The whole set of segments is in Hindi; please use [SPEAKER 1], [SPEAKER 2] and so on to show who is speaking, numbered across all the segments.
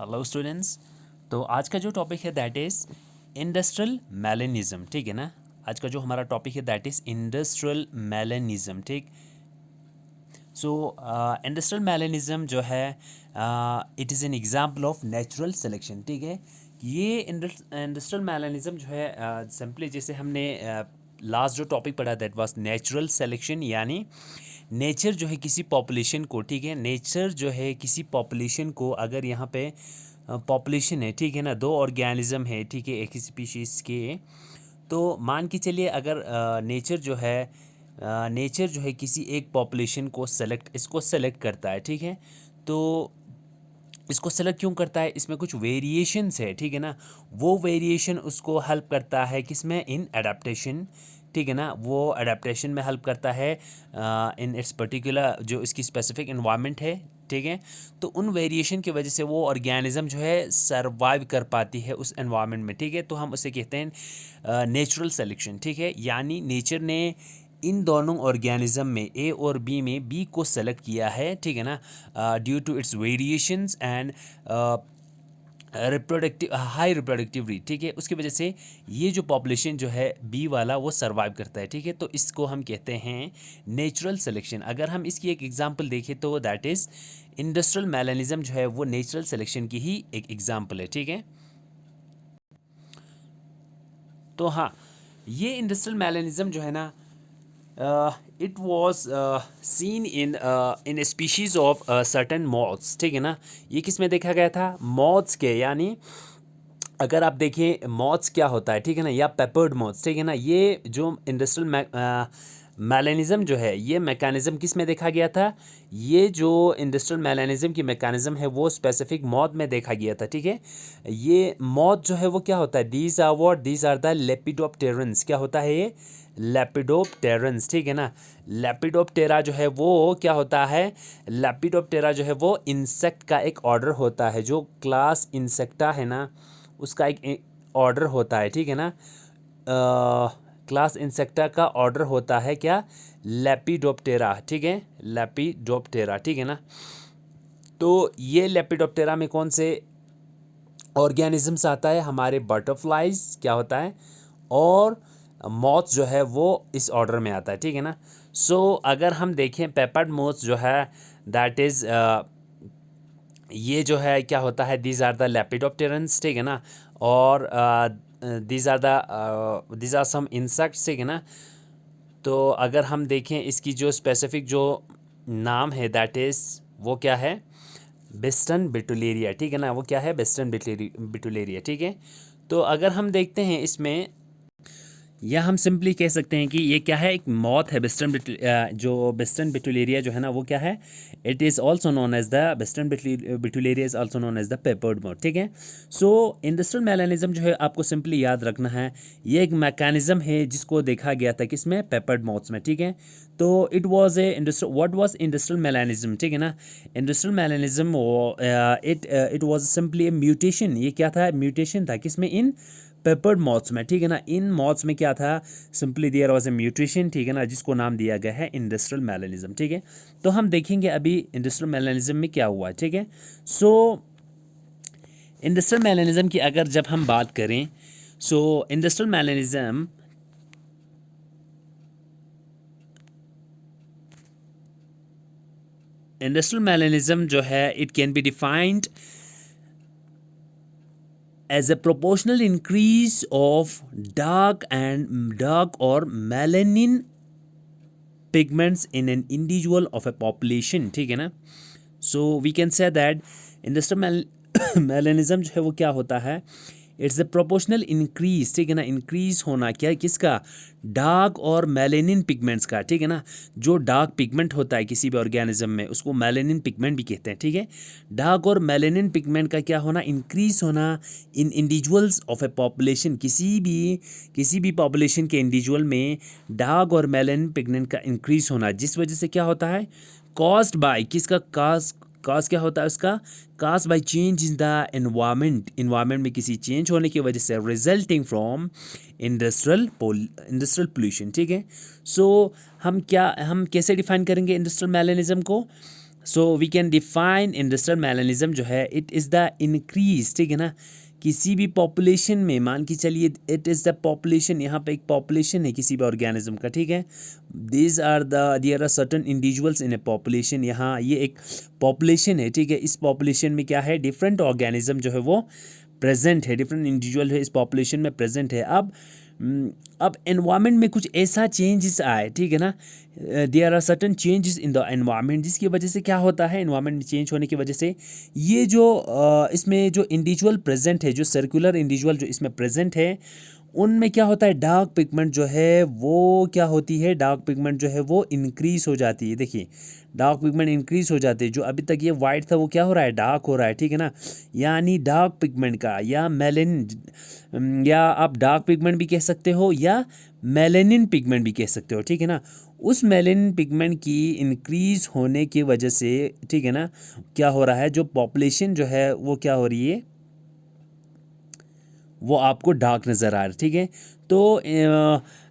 [SPEAKER 1] Hello students. तो आज का जो टॉपिक है दैट इज़ इंडस्ट्रियल मैलेनिज्म। ठीक है ना। आज का जो हमारा टॉपिक है दैट इज़ इंडस्ट्रियल मैलेनिज्म। ठीक। सो इंडस्ट्रियल मैलेनिज्म जो है it is an example of natural selection. ठीक है। ये इंडस्ट्रियल मैलेनिज्म जो है सिंपली जैसे हमने लास्ट जो टॉपिक पढ़ा दैट वाज नेचुरल सिलेक्शन, यानी नेचर जो है किसी पॉपुलेशन को, ठीक है, नेचर जो है किसी पॉपुलेशन को, अगर यहाँ पे पॉपुलेशन है, ठीक है ना, दो ऑर्गेनिज्म है, ठीक है, एक ही स्पीशीज़ के, तो मान के चलिए अगर नेचर जो है किसी एक पॉपुलेशन को इसको सेलेक्ट करता है, ठीक है। तो इसको सेलेक्ट क्यों करता है, इसमें कुछ वेरिएशंस है, ठीक है ना। वो वेरिएशन उसको हेल्प करता है किसमें, इन एडाप्टेशन, ठीक है ना। वो एडाप्टेशन में हेल्प करता है इन इट्स पर्टिकुलर जो इसकी स्पेसिफिक इन्वायरमेंट है, ठीक है। तो उन वेरिएशन की वजह से वो ऑर्गेनिज्म जो है सरवाइव कर पाती है उस एनवायरनमेंट में, ठीक है। तो हम उसे कहते हैं नेचुरल सेलेक्शन, ठीक है। यानी नेचर ने इन दोनों ऑर्गेनिज्म में ए और बी में बी को सेलेक्ट किया है, ठीक है ना, due to its variations and high reproductive rate, ठीक है। उसकी वजह से ये जो पॉपुलेशन जो है बी वाला वो सर्वाइव करता है, ठीक है। तो इसको हम कहते हैं नेचुरल सिलेक्शन। अगर हम इसकी एक एग्जांपल देखें तो दैट इज़ इंडस्ट्रियल मैलेनिज्म जो है वो नेचुरल सिलेक्शन की ही एक एग्जांपल है, ठीक है। तो हाँ, ये इंडस्ट्रियल मैलेनिज्म जो है ना, it was seen in species of certain moths, ठीक है ना। ये किस में देखा गया था, मॉथ्स के, यानी अगर आप देखें मॉथ्स क्या होता है, ठीक है ना, या पेपर्ड मॉथ्स, ठीक है ना। ये जो इंडस्ट्रियल मैलेनिज्म जो है, ये मैकेनिज्म किस में देखा गया था, ये जो इंडस्ट्रियल मैलेनिज्म की मैकेनिज्म है वो स्पेसिफिक मॉथ में देखा गया था, ठीक है। ये मॉथ जो है वो क्या होता है, दीज आर द लेपिडोप्टेरन्स। क्या होता है ये, लेपिडोप्टेरन्स, ठीक है ना। लेपिडोप्टेरा जो है वो क्या होता है, लेपिडोप्टेरा जो है वो इंसेक्ट का एक ऑर्डर होता है, जो क्लास इंसेक्टा है ना उसका एक ऑर्डर होता है, ठीक है ना। क्लास इंसेक्टा का ऑर्डर होता है क्या, लेपिडोप्टेरा, ठीक है, लेपिडोप्टेरा, ठीक है ना। तो ये लेपिडोप्टेरा में कौन से ऑर्गेनिजम्स आता है, हमारे बटरफ्लाइज क्या होता है, और मॉथ जो है वो इस ऑर्डर में आता है, ठीक है ना। सो अगर हम देखें पेपर्ड मॉथ जो है दैट इज़ ये जो है क्या होता है, दीज आर द लेपिडोप्टेरन्स, ठीक है ना। और दीज आर सम इंसेक्ट्स, ठीक है ना। तो अगर हम देखें इसकी जो स्पेसिफिक जो नाम है दैट इज़ वो क्या है, बेस्टन बिटुलेरिया, ठीक है ना। वो क्या है, बेस्टन बिटुलेरिया, ठीक है। तो अगर हम देखते हैं इसमें, या हम सिंपली कह सकते हैं कि ये क्या है, एक मॉथ है, जो वेस्टर्न बिटुलेरिया जो है ना वो क्या है, it is also known as the western betularia is also known as the peppered moth, ठीक है। सो इंडस्ट्रियल मैलेनिज्म जो है आपको सिंपली याद रखना है, ये एक मैकेनिज्म है जिसको देखा गया था किसमें, पेपर्ड मॉथ्स में, ठीक है। तो it was a industrial, what was industrial melanism, ठीक है ना। Industrial melanism it was simply a mutation. ये क्या था, म्यूटेशन था किसमें, इन पेपर्ड मॉथ्स में, ठीक है ना। इन मॉथ्स में क्या था, simply there was a mutation, ठीक है ना, जिसको नाम दिया गया है इंडस्ट्रियल मैलेनिज्म, ठीक है। तो हम देखेंगे अभी इंडस्ट्रियल मैलेनिज्म में क्या हुआ, ठीक है। सो इंडस्ट्रियल मैलेनिज्म की अगर जब हम बात करें, सो इंडस्ट्रियल मैलेनिज्म जो है it can be defined as a proportional increase of dark or melanin pigments in an individual of a population, ठीक है ना। so we can say that industrial melanism जो है वो क्या होता है, इट्स ए प्रोपोर्शनल इंक्रीज, ठीक है ना। इंक्रीज होना क्या, किसका, डार्क और मेलेनिन पिगमेंट्स का, ठीक है ना। जो डार्क पिगमेंट होता है किसी भी ऑर्गेनिज्म में उसको मेलेनिन पिगमेंट भी कहते हैं, ठीक है। डार्क और मेलेनिन पिगमेंट का क्या होना, इंक्रीज होना इन इंडिविजुअल्स ऑफ ए पॉपुलेशन, किसी भी पॉपुलेशन के इंडिविजुअल में डार्क और मेलेनिन पिगमेंट का इंक्रीज होना, जिस वजह से क्या होता है, कॉज्ड बाय, किसका काज क्या होता है उसका, cause by change in the environment में किसी चेंज होने की वजह से, रिजल्टिंग फ्रॉम इंडस्ट्रियल पोल्यूशन, ठीक है। सो हम कैसे डिफाइन करेंगे इंडस्ट्रियल मैलेनिज्म को, so we can define industrial melanism जो है, इट इज़ द इंक्रीज, ठीक है ना, किसी भी पॉपुलेशन में, मान के चलिए इट इज़ द पॉपुलेशन, यहाँ पे एक पॉपुलेशन है किसी भी ऑर्गेनिज्म का, ठीक है, there are certain individuals in a population, यहाँ ये एक पॉपुलेशन है, ठीक है, इस पॉपुलेशन में क्या है, डिफरेंट ऑर्गेनिज्म जो है वो प्रेजेंट है, डिफरेंट इंडिविजुअल है इस पॉपुलेशन में प्रेजेंट है। अब एनवायरनमेंट में कुछ ऐसा चेंजेस आए, ठीक है ना, there are certain changes in the environment, जिसकी वजह से क्या होता है, एनवायरनमेंट में चेंज होने की वजह से ये जो इसमें जो इंडिविजुअल प्रेजेंट है, जो सर्कुलर इंडिविजुअल जो इसमें प्रेजेंट है, उनमें क्या होता है, डार्क पिगमेंट जो है वो क्या होती है, डार्क पिगमेंट जो है वो इंक्रीज हो जाती है। देखिए डार्क पिगमेंट इंक्रीज हो जाते हैं, जो अभी तक ये वाइट था वो क्या हो रहा है, डार्क हो रहा है, ठीक है ना, यानी डार्क पिगमेंट का या मेलेनिन, या आप डार्क पिगमेंट भी कह सकते हो या मेलेनिन पिगमेंट भी कह सकते हो, ठीक है ना, उस मेलेनिन पिगमेंट की इंक्रीज होने की वजह से, ठीक है ना, क्या हो रहा है, जो पॉपुलेशन जो है वो क्या हो रही है, वो आपको डार्क नज़र आ रहा है, ठीक है। तो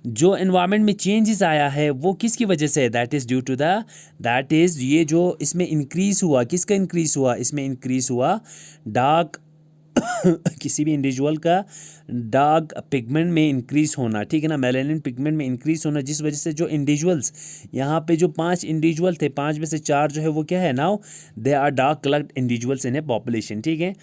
[SPEAKER 1] जो एनवायरनमेंट में चेंजेस आया है वो किसकी वजह से है, that is due to the, that is ये जो इसमें इंक्रीज़ हुआ, किसका इंक्रीज़ हुआ, इसमें इंक्रीज़ हुआ डार्क किसी भी इंडिविजुअल का डार्क पिगमेंट में इंक्रीज होना, ठीक है ना, मेलानिन पिगमेंट में इंक्रीज होना, जिस वजह से जो इंडिविजुअल्स यहाँ पे जो 5 इंडिविजुअल थे, 5 में से 4 जो है वो क्या है, now they are dark coloured individuals in a population, ठीक है।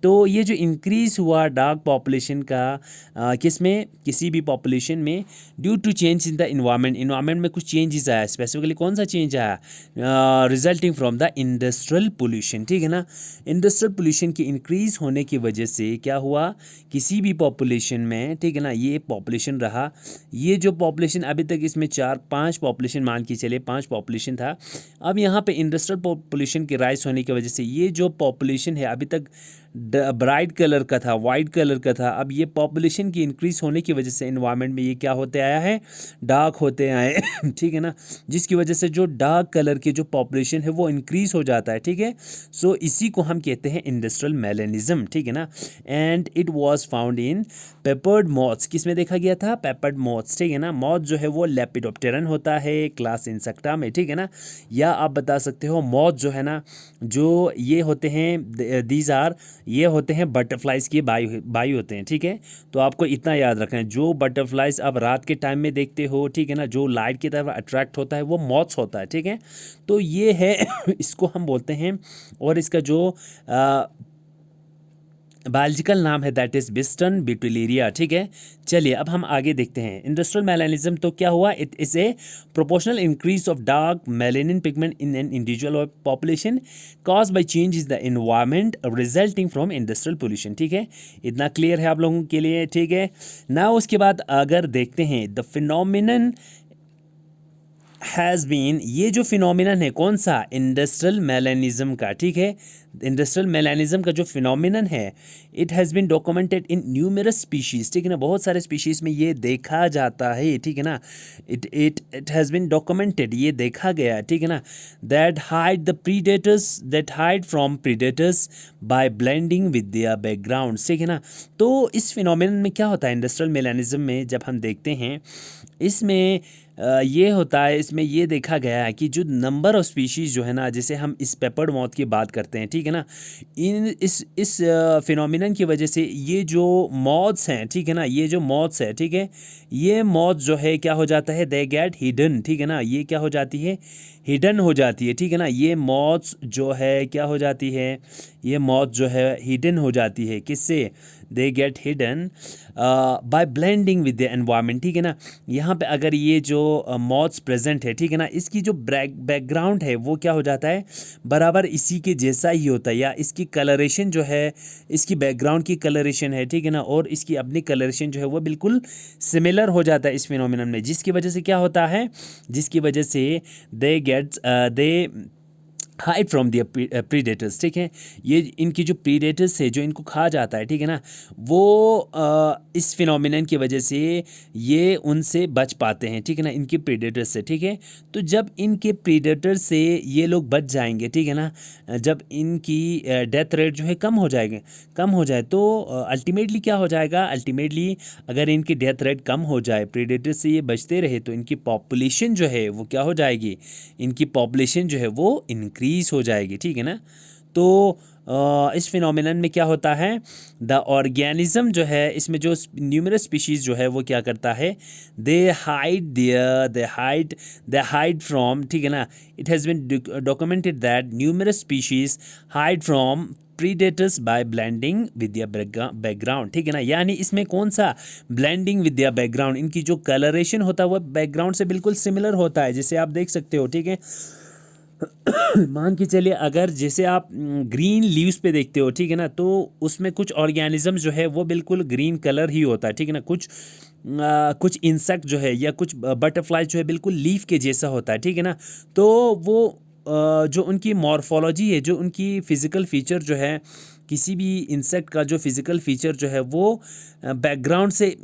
[SPEAKER 1] तो ये जो इंक्रीज हुआ डार्क पॉपुलेशन का किस में, किसी भी पॉपुलेशन में, due to change in the environment, environment में कुछ चेंजेस आया, स्पेसिफिकली कौन सा चेंज आया, resulting from the industrial pollution, ठीक है ना, इंडस्ट्रियल पोल्यूशन की इंक्रीज होने की वजह से क्या हुआ, किसी भी पॉपुलेशन में, ठीक है ना, ये पॉपुलेशन रहा, ये जो पॉपुलेशन अभी तक इसमें 4-5 पॉपुलेशन मान के चले, 5 पॉपुलेशन था, अब यहाँ पे इंडस्ट्रियल पॉपुलेशन के राइज होने की वजह से ये जो पॉपुलेशन है अभी तक ब्राइट कलर का था, वाइट कलर का था, अब ये पॉपुलेशन की इंक्रीज होने की वजह से एनवायरनमेंट में ये क्या होते आया है, डार्क होते आए ठीक है ना, जिसकी वजह से जो डार्क कलर की जो पॉपुलेशन है वो इंक्रीज हो जाता है, ठीक है। सो इसी को हम कहते हैं इंडस्ट्रियल मेलेनिज्म, ठीक है ना, and it was found in peppered moths, किस में देखा गया था, पेपर्ड मॉथ्स, ठीक है ना, मॉथ जो है वो लेपिडोप्टेरन होता है क्लास इंसेक्टा में, ठीक है ना, या आप बता सकते हो मॉथ जो है ना, जो ये होते हैं, दीज आर, ये होते हैं बटरफ्लाइज के बाई होते हैं, ठीक है। तो आपको इतना याद रखना है, जो बटरफ्लाइज आप रात के टाइम में देखते हो, ठीक है ना, जो लाइट की तरफ अट्रैक्ट होता है वो मॉथ्स होता है, ठीक है। तो ये है इसको हम बोलते हैं, और इसका जो बायोलॉजिकल नाम है दैट इज बिस्टन बिटुलेरिया, ठीक है। चलिए अब हम आगे देखते हैं इंडस्ट्रियल मेलानिज्म, तो क्या हुआ, it is a proportional increase of dark melanin pigment in an individual population cause by change is the environment resulting from industrial pollution, ठीक है, इतना क्लियर है आप लोगों के लिए, ठीक है ना। उसके बाद अगर देखते हैं द फिनोमिनन हैज़ बीन, ये जो फिनोमिनन है कौन सा, इंडस्ट्रियल मेलानिज्म का, ठीक है, इंडस्ट्रियल मेलानिज्म का जो फिनोमिनन है, it has been documented in numerous species, ठीक है ना, बहुत सारे स्पीशीज़ में ये देखा जाता है, ठीक है ना, इट हैज़ बीन डॉक्यूमेंटेड, ये देखा गया, ठीक है ना, that hide the predators, that hide from predators by blending with their background, ठीक है ना। तो इस फिनोमिनन में क्या होता है इंडस्ट्रियल मेलानिज्म में, जब हम देखते हैं इसमें ये होता है, इसमें ये देखा गया है कि जो नंबर ऑफ स्पीशीज़ जो है ना, जैसे हम इस पेपर्ड मॉथ की बात करते हैं, ठीक है ना, इस फिनोमिनन की वजह से ये जो मॉथ्स हैं, ठीक है ना, ये जो मॉथ्स है, ठीक है, ये मॉथ जो है क्या हो जाता है, दे गेट हिडन, ठीक है ना, ये क्या हो जाती है, हिडन हो जाती है, ठीक है ना, ये मॉथ्स जो है क्या हो जाती है, ये मॉथ जो है हिडन हो जाती है, किससे, they get hidden bye blending with the environment, ठीक है ना। यहाँ पे अगर ये जो मॉथ्स प्रेजेंट है, ठीक है ना, इसकी जो बैकग्राउंड है वो क्या हो जाता है, बराबर इसी के जैसा ही होता है, या इसकी कलरेशन जो है, इसकी बैकग्राउंड की कलरेशन है, ठीक है ना, और इसकी अपनी कलरेशन जो है वो बिल्कुल सिमिलर हो जाता है इस फिनोमिनन में, जिसकी वजह से क्या होता है, जिसकी वजह से दे हाइड फ्रॉम दियर प्रीडेटर्स, ठीक है, ये इनकी जो प्रीडेटर्स है जो इनको खा जाता है, ठीक है ना, वो इस फिनोमिनन की वजह से ये उनसे बच पाते हैं, ठीक है ना, इनके प्रीडेटर्स से, ठीक है। तो जब इनके प्रीडेटर से ये लोग बच जाएंगे, ठीक है ना, जब इनकी डेथ रेट जो है कम हो जाएगा, कम हो जाए, तो अल्टीमेटली क्या हो जाएगा, अल्टीमेटली अगर इनकी डेथ रेट कम हो जाए, प्रीडेटर से ये बचते रहे, तो इनकी पॉपुलेशन जो है वो क्या हो जाएगी, इनकी पॉपुलेशन जो है वो इंक्रीज रिलीज हो जाएगी, ठीक है ना। तो इस फिनोमिनन में क्या होता है, द ऑर्गेनिज्म जो है इसमें जो न्यूमरस स्पीशीज़ जो है वो क्या करता है, दे हाइड फ्रॉम, ठीक है ना। It has been documented that numerous species hide from predators by blending with their background, ठीक है ना। यानी इसमें कौन सा ब्लेंडिंग विद दियर बैकग्राउंड, इनकी जो कलरेशन होता है वो बैकग्राउंड से बिल्कुल सिमिलर होता है, जैसे आप देख सकते हो, ठीक है। मान के चलिए अगर जैसे आप ग्रीन लीव्स पे देखते हो, ठीक है ना, तो उसमें कुछ ऑर्गेनिज्म जो है वो बिल्कुल ग्रीन कलर ही होता है, ठीक है ना। कुछ इंसेक्ट जो है या कुछ बटरफ्लाई जो है बिल्कुल लीफ के जैसा होता है, ठीक है ना। तो वो जो उनकी मॉर्फोलॉजी है, जो उनकी फिजिकल फीचर जो है, किसी भी इंसेक्ट का जो फिजिकल फीचर जो है वो बैकग्राउंड से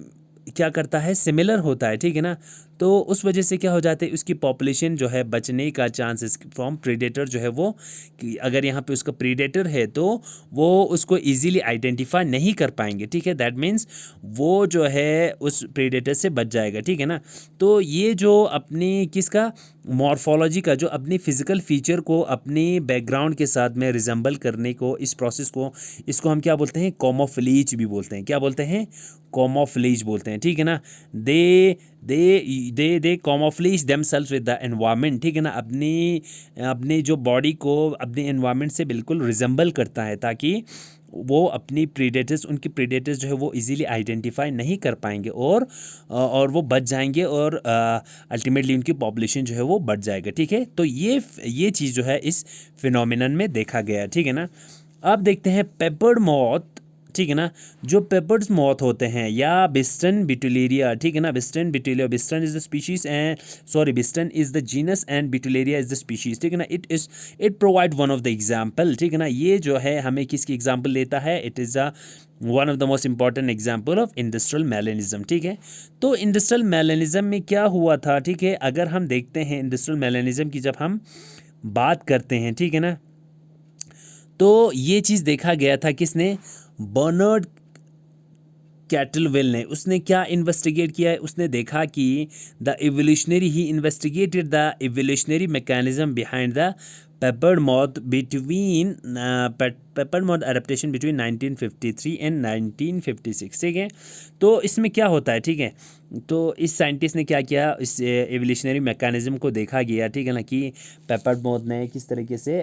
[SPEAKER 1] क्या करता है, सिमिलर होता है, ठीक है ना। तो उस वजह से क्या हो जाता है, उसकी पॉपुलेशन जो है बचने का चांसेस फ्रॉम प्रीडेटर जो है वो, कि अगर यहाँ पे उसका प्रीडेटर है तो वो उसको इजीली आइडेंटिफाई नहीं कर पाएंगे, ठीक है। दैट मीन्स वो जो है उस प्रीडेटर से बच जाएगा, ठीक है ना। तो ये जो अपनी किसका मॉर्फोलॉजी का जो अपनी फिजिकल फीचर को अपनी बैकग्राउंड के साथ में रिजेंबल करने को, इस प्रोसेस को, इसको हम क्या बोलते हैं, कॉमोफ्लीज भी बोलते हैं। क्या बोलते हैं, कॉमोफ्लीज बोलते हैं, ठीक है ना। दे दे कॉमोफ्लीज देमसेल्व्स विद द एनवायरनमेंट, ठीक है ना। अपनी अपनी जो बॉडी को अपने एनवायरनमेंट से बिल्कुल रिजेंबल करता है, ताकि वो अपनी प्रीडेटर्स, उनकी प्रीडेटर्स जो है वो इजीली आइडेंटिफाई नहीं कर पाएंगे और वो बच जाएंगे, और अल्टीमेटली उनकी पॉपुलेशन जो है वो बढ़ जाएगा, ठीक है। तो ये चीज़ जो है इस फिनोमिनन में देखा गया, ठीक है ना। अब देखते हैं पेपर्ड मॉथ, ठीक है ना। जो पेपर्ड्स मॉथ होते हैं या बिस्टन बिटुलेरिया, ठीक है ना। Biston betularia, Biston is the species and sorry Biston is the genus and betularia is the species, ठीक है ना। It provide one of the example, ठीक है ना। ये जो है हमें किसकी एग्जाम्पल देता है, it is a one of the most important example of industrial melanism, ठीक है। तो इंडस्ट्रियल मेलेनिज्म में क्या हुआ था, ठीक है। अगर हम देखते हैं इंडस्ट्रियल मेलेनिज्म की जब हम बात करते हैं, ठीक है ना, तो ये चीज़ देखा गया था किसने, बर्नर्ड कैटलवेल ने। उसने क्या इन्वेस्टिगेट किया है, उसने देखा कि the evolutionary he investigated the evolutionary mechanism behind the peppered moth between peppered moth adaptation between 1953 and 1956, ठीक है। तो इसमें क्या होता है, ठीक है। तो इस साइंटिस्ट ने क्या किया, इस एवोल्यूशनरी मैकेनिज्म को देखा गया, ठीक है ना, कि पेपर्ड मॉथ ने किस तरीके से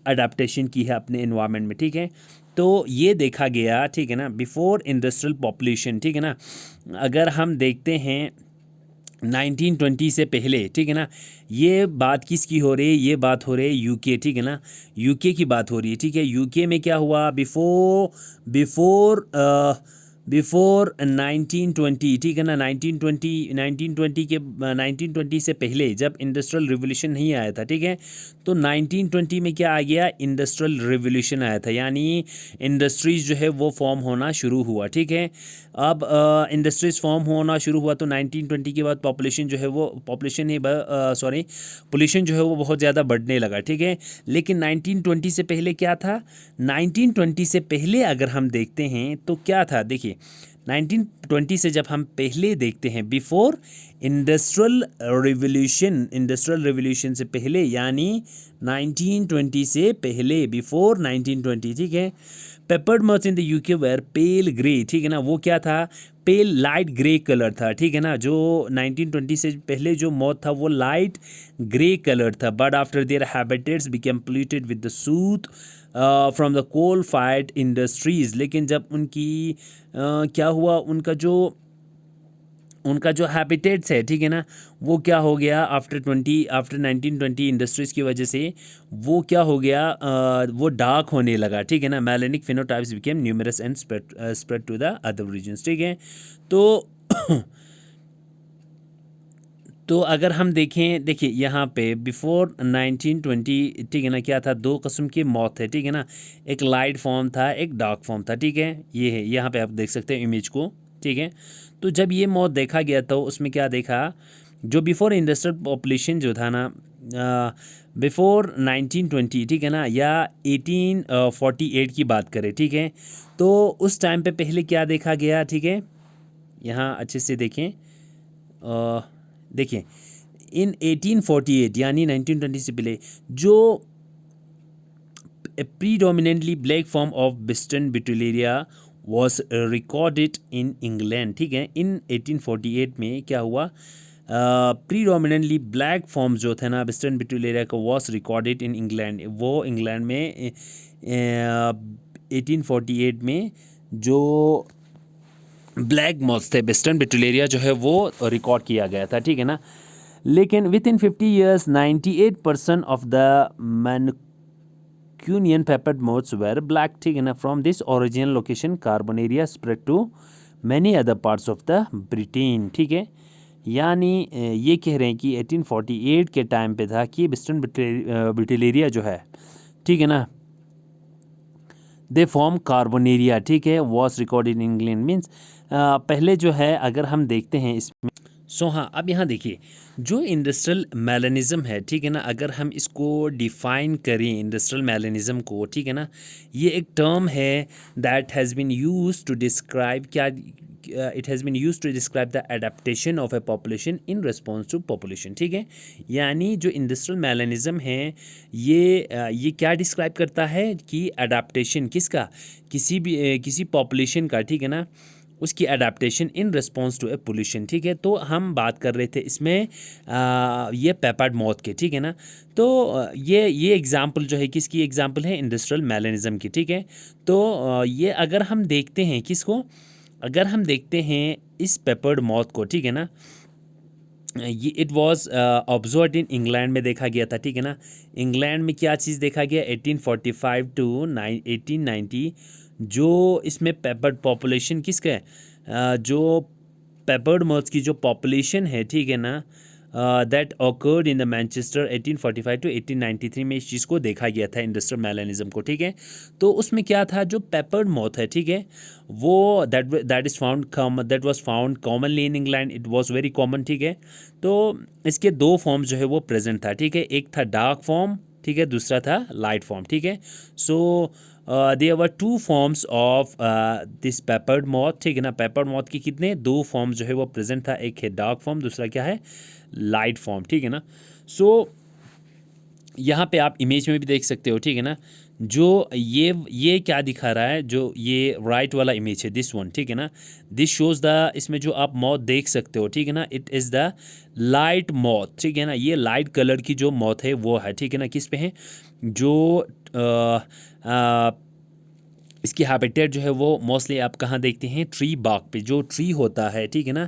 [SPEAKER 1] अडेप्टेशन की है अपने एनवायरनमेंट में, ठीक है। तो ये देखा गया, ठीक है ना, बिफोर इंडस्ट्रियल पॉपुलेशन, ठीक है ना। अगर हम देखते हैं 1920 से पहले, ठीक है ना, ये बात किसकी हो रही है, ये बात हो रही है यूके, ठीक है ना। यूके की बात हो रही है, ठीक है। यूके में क्या हुआ, बिफोर बिफोर 1920, ठीक है ना। 1920 से पहले जब इंडस्ट्रियल रिवोल्यूशन नहीं आया था, ठीक है। तो 1920 में क्या आ गया, इंडस्ट्रियल रिवोल्यूशन आया था, यानी इंडस्ट्रीज जो है वो फॉर्म होना शुरू हुआ, ठीक है। अब इंडस्ट्रीज फॉर्म होना शुरू हुआ तो 1920 के बाद पॉपुलेशन जो है वो पोल्यूशन जो है वो बहुत ज़्यादा बढ़ने लगा, ठीक है। लेकिन 1920 से पहले क्या था, 1920 से पहले अगर हम देखते हैं तो क्या था, देखिए 1920 से जब हम पहले देखते हैं, बिफोर इंडस्ट्रियल रिवोल्यूशन से पहले, यानी 1920 से पहले, बिफोर 1920, ठीक है। Peppered moth in the UK were pale grey, ठीक है ना। वो क्या था, पेल लाइट ग्रे कलर था, ठीक है ना। जो 1920 से पहले जो मॉथ था वो लाइट ग्रे कलर था, but after their habitats became polluted with the soot from the coal fired industries. लेकिन जब उनकी क्या हुआ, उनका जो हैबिटेट्स है, ठीक है ना, वो क्या हो गया आफ्टर 1920 इंडस्ट्रीज़ की वजह से वो क्या हो गया, वो डार्क होने लगा, ठीक है ना। Melanic phenotypes became numerous and spread to the other regions, ठीक है। तो तो अगर हम देखें, देखिए यहाँ पे बिफोर 1920, ठीक है ना, क्या था, दो किस्म की मौत है, ठीक है ना। एक लाइट फॉर्म था, एक डार्क फॉर्म था, ठीक है। ये है, यहाँ पे आप देख सकते हैं इमेज को, ठीक है। तो जब ये मौत देखा गया तो उसमें क्या देखा, जो बिफोर इंडस्ट्रियल पॉपुलेशन जो था ना, बिफोर 1920, ठीक है ना, या 1848 की बात करें, ठीक है। तो उस टाइम पे पहले क्या देखा गया, ठीक है, यहाँ अच्छे से देखें, देखिए इन 1848 यानी 1920 से पहले जो a predominantly black form of Biston butyllaria was recorded in England. ठीक है, इन 1848 में क्या हुआ, प्रीडोमिनेंटली ब्लैक फॉर्म जो थे ना बिस्टन बिटुलेरिया का वॉज रिकॉर्डेड इन इंग्लैंड, वो इंग्लैंड में 1848 में जो ब्लैक मॉथ्स थे बिस्टन बिटुलेरिया जो है वो रिकॉर्ड किया गया था। ठीक है ना, लेकिन with in 50 years 98% of the Cunian peppered moths were black. ठीक है ना, from this original location Carbonaria spread to many other parts of the Britain. ठीक है, यानी ये कह रहे हैं कि 1848 के टाइम पे था कि बिस्टन बिटिलेरिया जो है, ठीक है ना, दे फॉर्म कार्बोनेरिया, ठीक है, was recorded in England. Means पहले जो है अगर हम देखते हैं इसमें हाँ, अब यहाँ देखिए जो इंडस्ट्रियल मेलानिज़म है, ठीक है ना, अगर हम इसको डिफ़ाइन करें इंडस्ट्रियल मेलानिज़म को, ठीक है ना, ये एक टर्म है that has been used to describe क्या, it has been used to describe the adaptation of a population in response to population. ठीक है, यानी जो इंडस्ट्रियल मेलानिज़म है ये क्या डिस्क्राइब करता है कि एडेप्टेशन किसका, किसी पॉपुलेशन का, ठीक है ना, उसकी adaptation in response to a pollution. ठीक है, तो हम बात कर रहे थे इसमें ये पेपर्ड मॉथ के, ठीक है ना, तो ये एग्जांपल जो है किसकी एग्जांपल है, इंडस्ट्रियल मेलानिज़म की। ठीक है, तो ये अगर हम देखते हैं किसको, अगर हम देखते हैं इस पेपर्ड मॉथ को, ठीक है ना, ये it was observe in England में देखा गया था। ठीक है ना, इंग्लैंड में क्या चीज़ देखा गया 1845 टू 1890, जो इसमें पेपर्ड पॉपुलेशन किसका है, जो पेपर्ड मॉथ्स की जो पॉपुलेशन है, ठीक है ना, that occurred in the Manchester 1845 to 1893 में इस चीज़ को देखा गया था इंडस्ट्रियल मेलानिज़म को। ठीक है, तो उसमें क्या था, जो पेपर्ड मॉथ है, ठीक है, वो that was found commonly in England, it was very common. ठीक है, तो इसके दो फॉर्म जो है वो प्रेजेंट था। ठीक है, एक था डार्क फॉर्म, ठीक है, दूसरा था लाइट फॉर्म। ठीक है, so there were two forms of this peppered moth. ठीक है ना, पेपर्ड मॉथ की कितने दो फॉर्म जो है वो प्रेजेंट था, एक है डार्क फॉर्म, दूसरा क्या है, लाइट फॉर्म। ठीक है ना, सो यहाँ पे आप इमेज में भी देख सकते हो। ठीक है ना, जो ये क्या दिखा रहा है, जो ये राइट वाला इमेज है, दिस वन, ठीक है ना, दिस शोज द, इसमें जो आप मॉथ देख सकते हो, ठीक है ना, it is the light moth. ठीक है ना, ये लाइट कलर की जो मॉथ है वो है, ठीक है ना, किस पे है, जो इसकी हैबिटेट जो है वो मोस्टली आप कहाँ देखते हैं, ट्री बाग पे, जो ट्री होता है, ठीक है ना,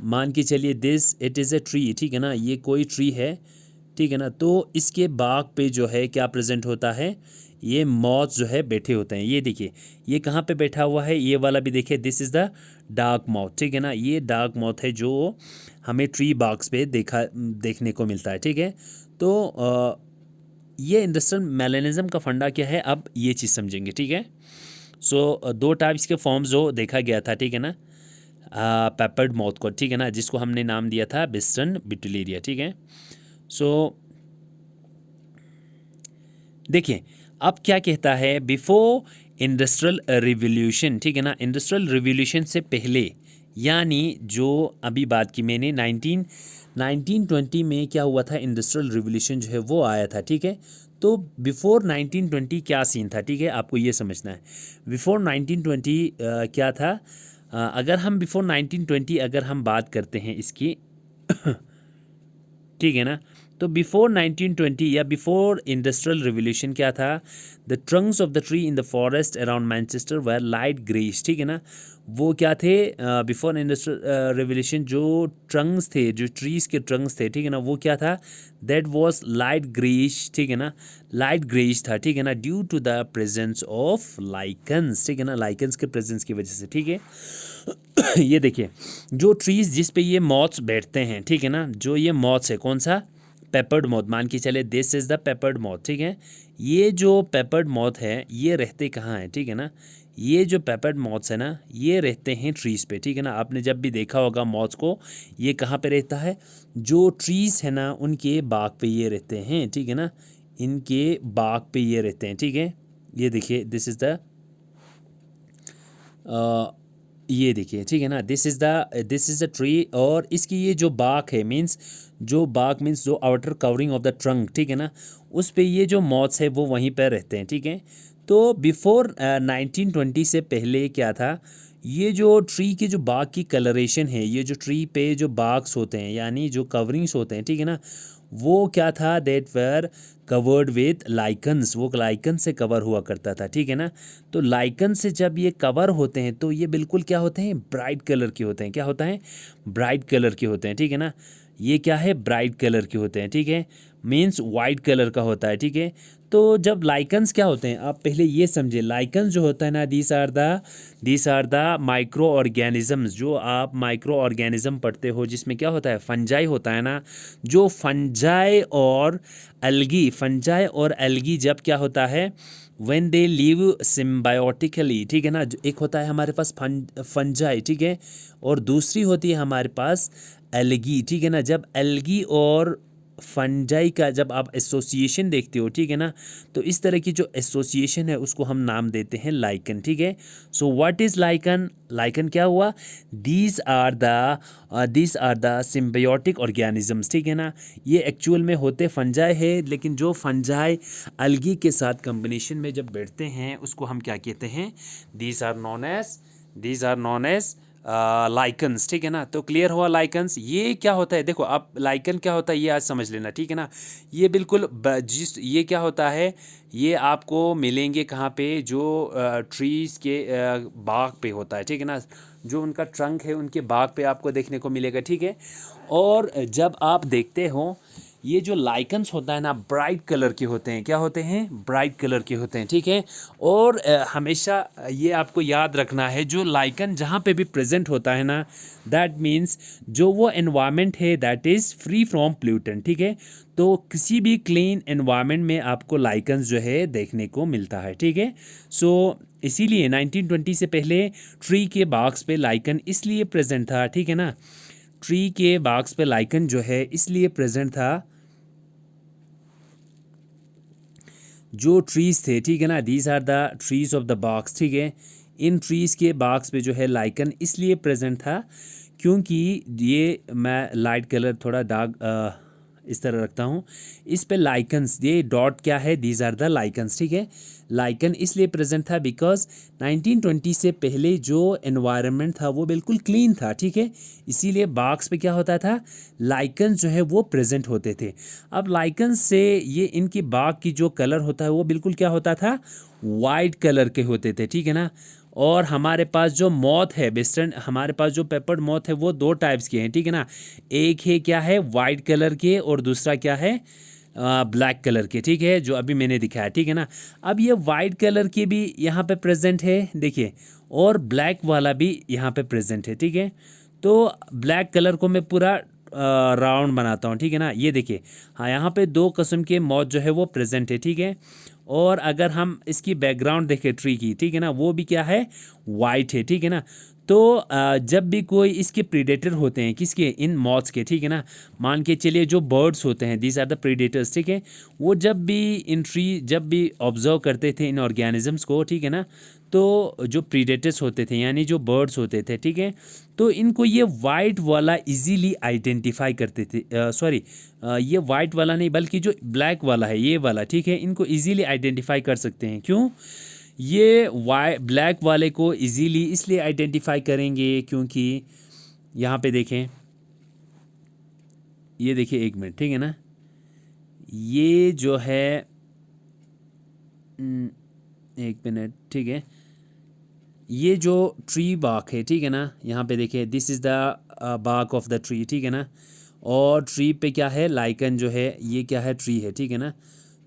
[SPEAKER 1] मान के चलिए this it is a tree, ठीक है ना, ये कोई ट्री है, ठीक है ना, तो इसके बाग पे जो है क्या प्रेजेंट होता है, ये मॉथ जो है बैठे होते हैं। ये देखिए ये कहाँ पे बैठा हुआ है, ये वाला भी देखिए, this is the dark moth. ठीक है ना, ये डार्क मॉथ है जो हमें ट्री बाग्स पे देखने को मिलता है। ठीक है, तो ये इंडस्ट्रियल मेलानिज़म का फंडा क्या है, अब ये चीज़ समझेंगे। ठीक है, सो दो टाइप्स के फॉर्म्स जो देखा गया था, ठीक है ना, पेपर्ड मॉथ को, ठीक है ना, जिसको हमने नाम दिया था बिस्टन बिटुलेरिया। ठीक है, सो देखिए अब क्या कहता है, बिफोर इंडस्ट्रियल रिवॉल्यूशन, ठीक है ना, इंडस्ट्रियल रिवॉल्यूशन से पहले, यानी जो अभी बात की मैंने 1920 में क्या हुआ था, इंडस्ट्रियल रिवॉल्यूशन जो है वो आया था। ठीक है, तो बिफोर 1920 क्या सीन था, ठीक है, आपको ये समझना है। बिफोर 1920 क्या था, अगर हम बिफोर 1920 अगर हम बात करते हैं इसकी ठीक है ना, तो बिफोर 1920 या बिफोर इंडस्ट्रियल रिवॉल्यूशन क्या था, the Trunks of the tree in the forest around Manchester were light greyish. ठीक है ना, वो क्या थे, बिफोर इंडस्ट्रियल रिवॉल्यूशन जो ट्रंक्स थे, जो ट्रीज के ट्रंक्स थे, ठीक है ना, वो क्या था, दैट वाज लाइट ग्रेइश। ठीक है ना, लाइट ग्रेइश था, ठीक है ना, due to the presence of lichens. ठीक है ना, लाइकन्स के प्रेजेंस की वजह से। ठीक है, ये देखिए जो ट्रीज जिस पे ये मॉथ्स बैठते हैं, ठीक है ना, जो ये मॉथ्स है, कौन सा, पेपर्ड मॉथ, मान के चले this is the peppered moth. ठीक है, ये जो पेपर्ड मॉथ है ये रहते कहाँ हैं, ठीक है ना, ये जो पेपर्ड मॉथ्स है ना ये रहते हैं ट्रीज पे। ठीक है ना, आपने जब भी देखा होगा मॉथ्स को, ये कहाँ पे रहता है, जो ट्रीज है ना उनके बाग पे ये रहते हैं। ठीक है ना, इनके बाग पे ये रहते हैं। ठीक है, ये देखिए दिस इज द ये देखिए, ठीक है ना, दिस इज़ द ट्री, और इसकी ये जो बाक है, मीन्स जो बाक मीन्स जो outer covering of the trunk, ठीक है ना, उस पे ये जो मॉथ्स है वो वहीं पर रहते हैं, ठीक है। तो बिफोर 1920 से पहले क्या था, ये जो ट्री की जो बाक की कलरेशन है, ये जो ट्री पे जो बाक्स होते हैं यानी जो कवरिंग्स होते हैं, ठीक है ना, वो क्या था, that were covered with lichens, वो लाइकन से कवर हुआ करता था, ठीक है ना। तो लाइकन से जब ये कवर होते हैं तो ये बिल्कुल क्या होते हैं, ब्राइट कलर के होते हैं। क्या होता है, ब्राइट कलर के होते हैं, ठीक है ना। ये क्या है, ब्राइट कलर के होते हैं, ठीक है, मीन्स वाइट कलर का होता है, ठीक है। तो जब लाइकन्स क्या होते हैं, आप पहले ये समझे, लाइकन्स जो होता है ना, these are the microorganisms, जो आप माइक्रो ऑर्गेनिज्म पढ़ते हो जिसमें क्या होता है, फंजाई होता है ना, जो फंजाई और एल्गी जब क्या होता है, व्हेन दे लिव सिम्बायोटिकली, ठीक है ना, एक होता है हमारे पास फंजाई, ठीक है, और दूसरी होती है हमारे पास एल्गी, ठीक है ना। जब एल्गी और फंजाई का जब आप एसोसिएशन देखते हो, ठीक है ना, तो इस तरह की जो एसोसिएशन है उसको हम नाम देते हैं लाइकन, ठीक है। So what is lichen, lichen क्या हुआ, these are the symbiotic organisms, ठीक है ना। ये एक्चुअल में होते फंजाई है, लेकिन जो फंजाई अलगी के साथ कम्बिनेशन में जब बैठते हैं उसको हम क्या कहते हैं, these are known as lichens, ठीक है ना। तो क्लियर हुआ लाइकन्स ये क्या होता है, देखो अब लाइकन क्या होता है ये आज समझ लेना, ठीक है ना। ये बिल्कुल जिस ये क्या होता है, ये आपको मिलेंगे कहाँ पे, जो ट्रीज़ के बाग पे होता है, ठीक है ना, जो उनका ट्रंक है उनके बाग पे आपको देखने को मिलेगा, ठीक है। और जब आप देखते हो ये जो लाइकन्स होता है ना, ब्राइट कलर के होते हैं, क्या होते हैं, ब्राइट कलर के होते हैं, ठीक है। और हमेशा ये आपको याद रखना है, जो लाइकन जहाँ पे भी प्रेजेंट होता है ना, दैट मीन्स जो वो एनवायरनमेंट है दैट इज़ फ्री फ्रॉम प्ल्यूटेंट, ठीक है। तो किसी भी क्लीन एनवायरनमेंट में आपको लाइकन्स जो है देखने को मिलता है, ठीक है। सो इसीलिए 1920 से पहले ट्री के बाग्स पे लाइकन इसलिए प्रेजेंट था, ठीक है ना। ट्री के बाग्स पे लाइकन जो है इसलिए प्रेजेंट था, जो ट्रीज़ थे, ठीक है ना, these are the trees of the bogs, ठीक है। इन ट्रीज़ के बाग्स पे जो है लाइकन इसलिए प्रेजेंट था क्योंकि ये मैं लाइट कलर थोड़ा डार्क इस तरह रखता हूँ, इस पे लाइकन्स, ये डॉट क्या है, दीज आर द लाइकन्स, ठीक है। लाइकन इसलिए प्रेजेंट था बिकॉज 1920 से पहले जो एनवायरनमेंट था वो बिल्कुल क्लीन था, ठीक है। इसीलिए बाग्स पे क्या होता था, लाइकन्स जो है वो प्रेजेंट होते थे। अब लाइकन्स से ये इनकी बाग की जो कलर होता है वो बिल्कुल क्या होता था, वाइट कलर के होते थे, ठीक है ना। और हमारे पास जो मॉथ है, वेस्टर्न हमारे पास जो पेपर्ड मॉथ है वो दो टाइप्स के हैं, ठीक है ना। एक है क्या है, वाइट कलर के, और दूसरा क्या है, ब्लैक कलर के, ठीक है, जो अभी मैंने दिखाया, ठीक है ना। अब ये वाइट कलर की भी यहाँ पे प्रेजेंट है, देखिए, और ब्लैक वाला भी यहाँ पे प्रेजेंट है, ठीक है। तो ब्लैक कलर को मैं पूरा राउंड बनाता हूँ, ठीक है ना, ये देखिए, हाँ, यहाँ पे दो किस्म के मौत जो है वो प्रेजेंट है, ठीक है। और अगर हम इसकी बैकग्राउंड देखें ट्री की, ठीक है ना, वो भी क्या है, वाइट है, ठीक है ना। तो जब भी कोई इसके प्रीडेटर होते हैं, किसके, इन मॉथ्स के, ठीक है ना, मान के चलिए जो बर्ड्स होते हैं, दीज आर द प्रीडेटर्स, ठीक है। वो जब भी ऑब्जर्व करते थे इन ऑर्गेनिजम्स को, ठीक है ना, तो जो प्रीडेटर्स होते थे यानी जो बर्ड्स होते थे, ठीक है, तो इनको ये वाइट वाला इजीली आइडेंटिफाई करते थे, सॉरी, ये वाइट वाला नहीं बल्कि जो ब्लैक वाला है ये वाला, ठीक है, इनको इजीली आइडेंटिफाई कर सकते हैं। क्यों, ये ब्लैक वाले को इजीली इसलिए आइडेंटिफाई करेंगे क्योंकि यहाँ पे देखें, ये देखिए, एक मिनट, ठीक है ना, ये जो है, एक मिनट, ठीक है, ये जो ट्री बाक है, ठीक है ना, यहाँ पे देखिए, दिस इज़ द बाक ऑफ द ट्री, ठीक है ना। और ट्री पे क्या है, लाइकन जो है, ये क्या है, ट्री है, ठीक है ना।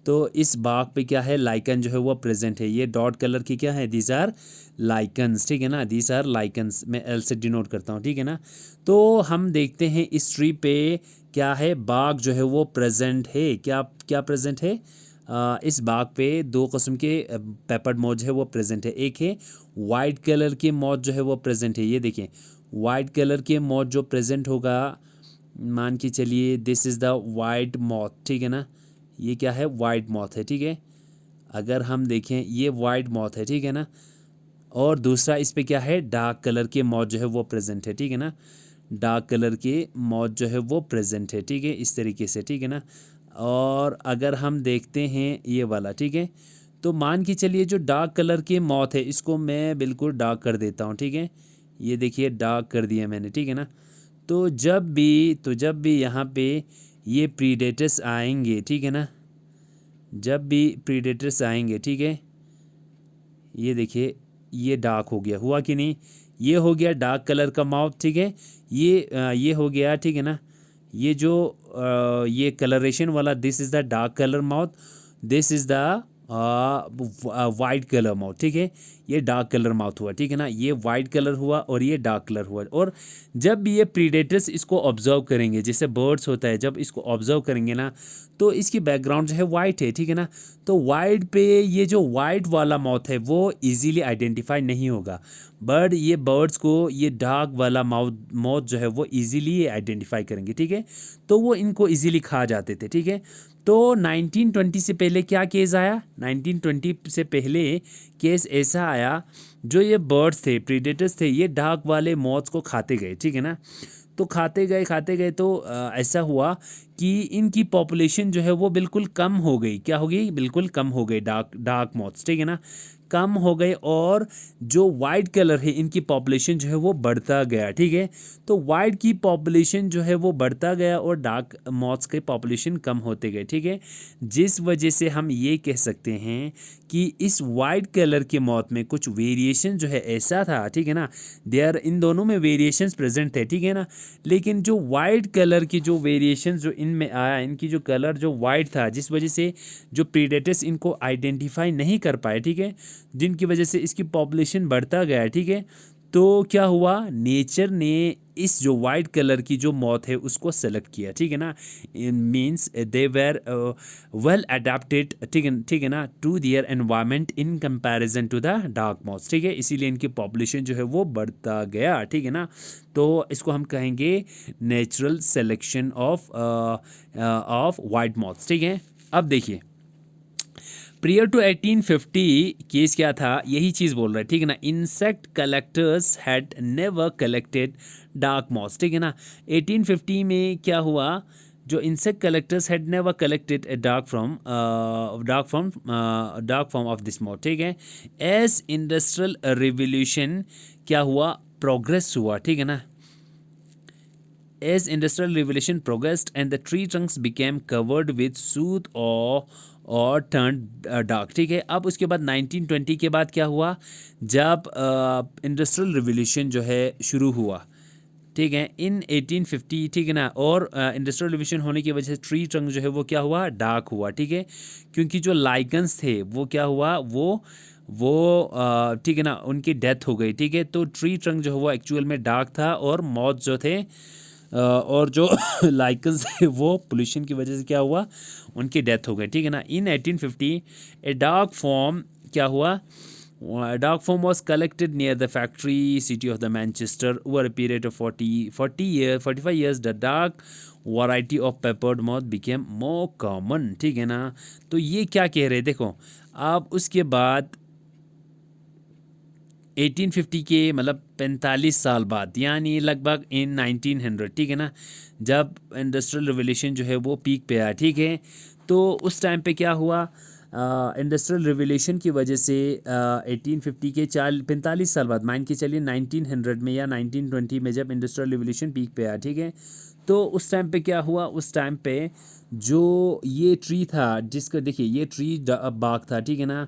[SPEAKER 1] तो इस बाग पे क्या है, लाइकन जो है वो प्रेजेंट है, ये डॉट कलर की क्या है, दीज आर लाइकन्स, ठीक है ना, दीज आर लाइकन्स, मैं एल से डिनोट करता हूँ, ठीक है ना। तो हम देखते हैं इस ट्री पे क्या है, बाग जो है वो प्रेजेंट है, क्या क्या प्रेजेंट है, इस बाग पे दो किस्म के पेपर्ड मॉथ जो है वो प्रेजेंट है। एक है वाइट कलर के मॉथ जो है वो प्रेजेंट है, ये देखिए, वाइट कलर के मॉथ जो प्रेजेंट होगा, मान के चलिए this is the white moth, ठीक है ना, ये क्या है, वाइट मॉथ है, ठीक है। अगर हम देखें ये वाइट मॉथ है, ठीक है ना। और दूसरा इस पे क्या है, डार्क कलर के मौत जो है वो प्रेजेंट है, ठीक है ना, डार्क कलर के मौत जो है वो प्रेजेंट है, ठीक है, इस तरीके से, ठीक है ना। और अगर हम देखते हैं ये वाला, ठीक है, तो मान के चलिए जो डार्क कलर की मौत है इसको मैं बिल्कुल डार्क कर देता हूँ, ठीक है, ये देखिए डार्क कर दिया मैंने, ठीक है ना। तो जब भी यहाँ पे ये प्रीडेटर्स आएंगे, ठीक है ना, जब भी प्रीडेटर्स आएंगे, ठीक है, ये देखिए ये डार्क हो गया, हुआ कि नहीं, ये हो गया डार्क कलर का माउथ, ठीक है, ये हो गया, ठीक है ना, ये जो ये कलरेशन वाला, this is the dark colour mouth, this is the white colour mouth, ठीक है, ये डार्क कलर माउथ हुआ, ठीक है ना, ये वाइट कलर हुआ और ये डार्क कलर हुआ। और जब भी ये प्रीडेटर्स इसको ऑब्जर्व करेंगे, जैसे बर्ड्स होता है, जब इसको ऑब्जर्व करेंगे ना तो इसकी बैकग्राउंड जो है वाइट है, ठीक है ना, तो वाइट पे ये जो वाइट वाला माउथ है वो इजीली आइडेंटिफाई नहीं होगा, बट ये बर्ड्स को ये डार्क वाला माउथ जो है वो इजीली आइडेंटिफाई करेंगे, ठीक है, तो वो इनको इजीली खा जाते थे, ठीक है। तो 1920 से पहले क्या केस आया, 1920 से पहले केस ऐसा आया, जो ये बर्ड्स थे, प्रीडेटर्स थे, ये डार्क वाले मौत को खाते गए, ठीक है ना, तो खाते गए तो ऐसा हुआ कि इनकी पॉपुलेशन जो है वो बिल्कुल कम हो गई, क्या हो गई, बिल्कुल कम हो गई, डार्क डार्क मौत्स, ठीक है ना, कम हो गए, और जो वाइट कलर है इनकी पॉपुलेशन जो है वो बढ़ता गया, ठीक है, तो वाइट की पॉपुलेशन जो है वो बढ़ता गया और डार्क मॉथ्स के पॉपुलेशन कम होते गए, ठीक है, जिस वजह से हम ये कह सकते हैं कि इस वाइट कलर के मौत में कुछ वेरिएशन जो है ऐसा था, ठीक है ना, देयर इन दोनों में वेरिएशंस प्रेजेंट थे, ठीक है ना, लेकिन जो वाइट कलर की जो वेरिएशंस जो इनमें आया, इनकी जो कलर जो वाइट था, जिस वजह से जो प्रीडेटर्स इनको आइडेंटिफाई नहीं कर पाए, ठीक है, जिनकी वजह से इसकी पॉपुलेशन बढ़ता गया, ठीक है, तो क्या हुआ, नेचर ने इस जो वाइट कलर की जो मौत है उसको सेलेक्ट किया, ठीक है ना, means they were well adapted, ठीक है ना, to their environment in comparison to the dark moths, ठीक है, इसीलिए इनकी पॉपुलेशन जो है वो बढ़ता गया, ठीक है ना, तो इसको हम कहेंगे natural selection of white moths, ठीक है। अब देखिए प्रियर टू 1850 केस क्या था, यही चीज़ बोल रहा है, ठीक है ना, insect collectors had never collected dark moths, ठीक है ना, 1850 में क्या हुआ, जो insect collectors had never collected a dark form of this moth, ठीक है, एज इंडस्ट्रियल रिवोल्यूशन क्या हुआ, प्रोग्रेस हुआ, ठीक है ना, as industrial revolution progressed and the tree trunks became covered with soot और turned dark, ठीक है। अब उसके बाद 1920 के बाद क्या हुआ, जब इंडस्ट्रियल रिवोल्यूशन जो है शुरू हुआ, ठीक है, इन 1850, ठीक है ना, और इंडस्ट्रियल रिवोल्यूशन होने की वजह से ट्री ट्रंक जो है वो क्या हुआ, डार्क हुआ, ठीक है, क्योंकि जो लाइकन्स थे वो क्या हुआ, वो ठीक है ना, उनकी डेथ हो गई, ठीक है, तो ट्री ट्रंक जो है वो एक्चुअल में डार्क था और मौत जो थे और जो लाइकन्स थे वो पोल्यूशन की वजह से क्या हुआ, उनकी डेथ हो गई, ठीक है ना। इन 1850 ए डार्क फॉर्म क्या हुआ, dark form was collected near the factory city of the Manchester over a period of 45 years. The dark variety of peppered moth became more common, ठीक है ना। तो ये क्या कह रहे हैं, देखो अब उसके बाद 1850 के मतलब 45 साल बाद, यानी लगभग इन 1900, ठीक है ना, जब इंडस्ट्रियल रिवोल्यूशन जो है वो पीक पे आया, ठीक है, तो उस टाइम पे क्या हुआ, इंडस्ट्रियल रिवोल्यूशन की वजह से 1850 के 45 साल बाद, मान के चलिए 1900 में या 1920 में जब इंडस्ट्रियल रिवोल्यूशन पीक पे आया, ठीक है, तो उस टाइम पे क्या हुआ, उस टाइम पे जो ये ट्री था, जिसका देखिए ये ट्री बाग था, ठीक है ना,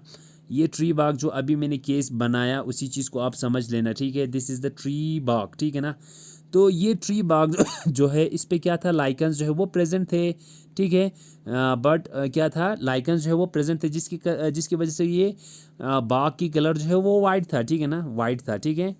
[SPEAKER 1] ये ट्री बाग जो अभी मैंने केस बनाया उसी चीज़ को आप समझ लेना, ठीक है, दिस इज़ द ट्री बाग, ठीक है ना, तो ये ट्री बाग जो है इस पे क्या था, लाइकन्स जो है वो प्रेजेंट थे, ठीक है, बट क्या था, लाइकन्स जो है वो प्रेजेंट थे, जिसकी वजह से ये बाग की कलर जो है वो वाइट था, ठीक है ना, वाइट था, ठीक है,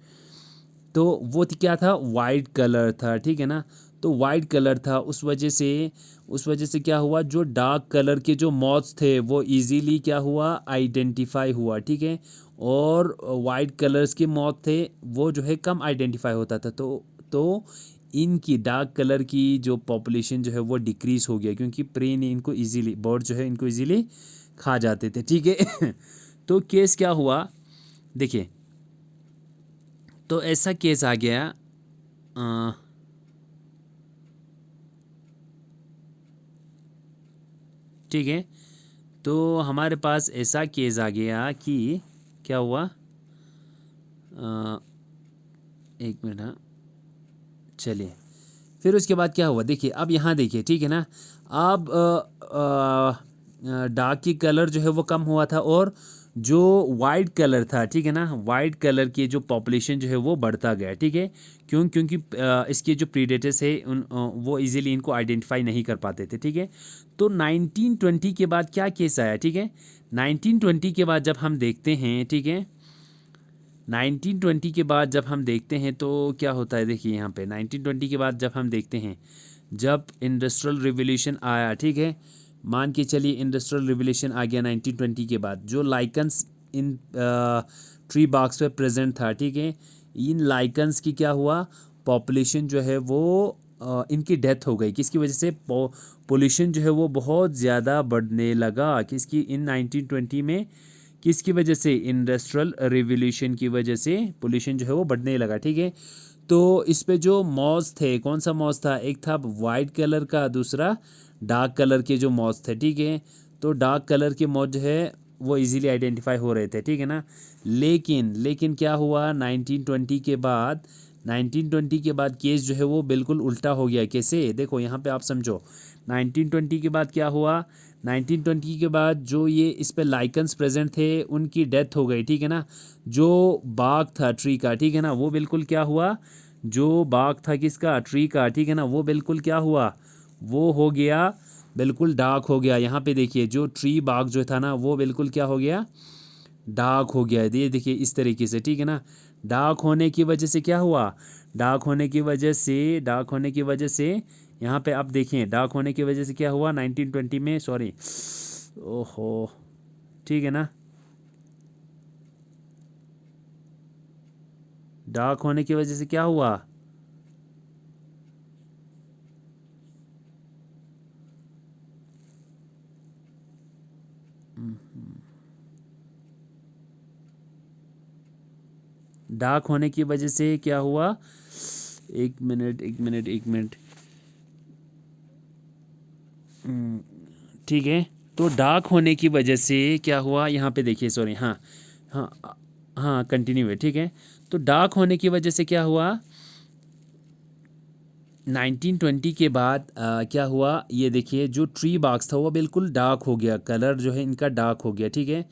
[SPEAKER 1] तो वो क्या था, वाइट कलर था, ठीक है ना, तो वाइट कलर था, उस वजह से क्या हुआ, जो डार्क कलर के जो मॉथ्स थे वो इजीली क्या हुआ, आइडेंटिफाई हुआ, ठीक है, और वाइट कलर्स के मॉथ थे वो जो है कम आइडेंटिफाई होता था, तो इनकी डार्क कलर की जो पॉपुलेशन जो है वो डिक्रीज हो गया, क्योंकि प्रे ने इनको इजीली, बर्ड जो है इनको इजीली खा जाते थे, ठीक है। तो केस क्या हुआ, देखिए तो ऐसा केस आ गया, अ, ठीक है। तो हमारे पास ऐसा केस आ गया कि क्या हुआ, एक मिनट, हाँ, चलिए। फिर उसके बाद क्या हुआ, देखिए अब यहाँ देखिए, ठीक है ना। अब डार्क की कलर जो है वो कम हुआ था, और जो वाइट कलर था, ठीक है ना, वाइट कलर की जो पॉपुलेशन जो है वो बढ़ता गया, ठीक है। क्योंकि इसके जो प्रीडेटर्स है वो इजीली इनको आइडेंटिफाई नहीं कर पाते थे, ठीक है। तो 1920 के बाद क्या केस आया, ठीक है। 1920 के बाद जब हम देखते हैं, ठीक है, 1920 के बाद जब हम देखते हैं तो क्या होता है, देखिए यहाँ पे 1920 के बाद जब हम देखते हैं, जब इंडस्ट्रियल रिवॉल्यूशन आया, ठीक है, मान के चलिए इंडस्ट्रियल रिवॉल्यूशन आ गया 1920 के बाद, जो लाइकन्स इन ट्री बाग्स पे प्रेजेंट था, ठीक है, इन लाइकन्स की क्या हुआ, पॉपुलेशन जो है वो इनकी डेथ हो गई। किसकी वजह से, पोल्यूशन जो है वो बहुत ज़्यादा बढ़ने लगा, किसकी, इन 1920 में, किसकी वजह से, इंडस्ट्रियल रिवॉल्यूशन की वजह से पोल्यूशन जो है वो बढ़ने लगा, ठीक है। तो इस पे जो मॉस थे, कौन सा मॉस था, एक था वाइट कलर का, दूसरा डार्क कलर के जो मॉस थे, ठीक है। तो डार्क कलर के मॉस जो है वो इजीली आइडेंटिफाई हो रहे थे, ठीक है ना। लेकिन लेकिन क्या हुआ 1920 के बाद, 1920 के बाद केस जो है वो बिल्कुल उल्टा हो गया। कैसे, देखो यहाँ पे आप समझो, 1920 के बाद क्या हुआ, 1920 के बाद जो ये इस पे लाइकन्स प्रेजेंट थे उनकी डेथ हो गई, ठीक है ना। जो बाग था ट्री का, ठीक है ना, वो बिल्कुल क्या हुआ, जो बाग था किसका, ट्री का, ठीक है ना, वो बिल्कुल क्या हुआ, वो हो गया, बिल्कुल डार्क हो गया। यहाँ पे देखिए जो ट्री बाग जो था ना वो बिल्कुल क्या हो गया, डार्क हो गया है। ये देखिए इस तरीके से, ठीक है ना। डार्क होने की वजह से क्या हुआ, डार्क होने की वजह से, डार्क होने की वजह से, यहाँ पे आप देखें, डार्क होने की वजह से क्या हुआ 1920 में, सॉरी, ओहो, ठीक है ना, डार्क होने की वजह से क्या हुआ, डार्क होने की वजह से क्या हुआ, एक मिनट एक मिनट एक मिनट, ठीक है। तो डार्क होने की वजह से क्या हुआ, यहाँ पे देखिए, सॉरी, हाँ, हाँ, हाँ, कंटिन्यू है, ठीक है। तो डार्क होने की वजह से क्या हुआ, 1920 के बाद क्या हुआ, ये देखिए जो ट्री बाग्स था वो बिल्कुल डार्क हो गया, कलर जो है इनका डार्क हो गया, ठीक है।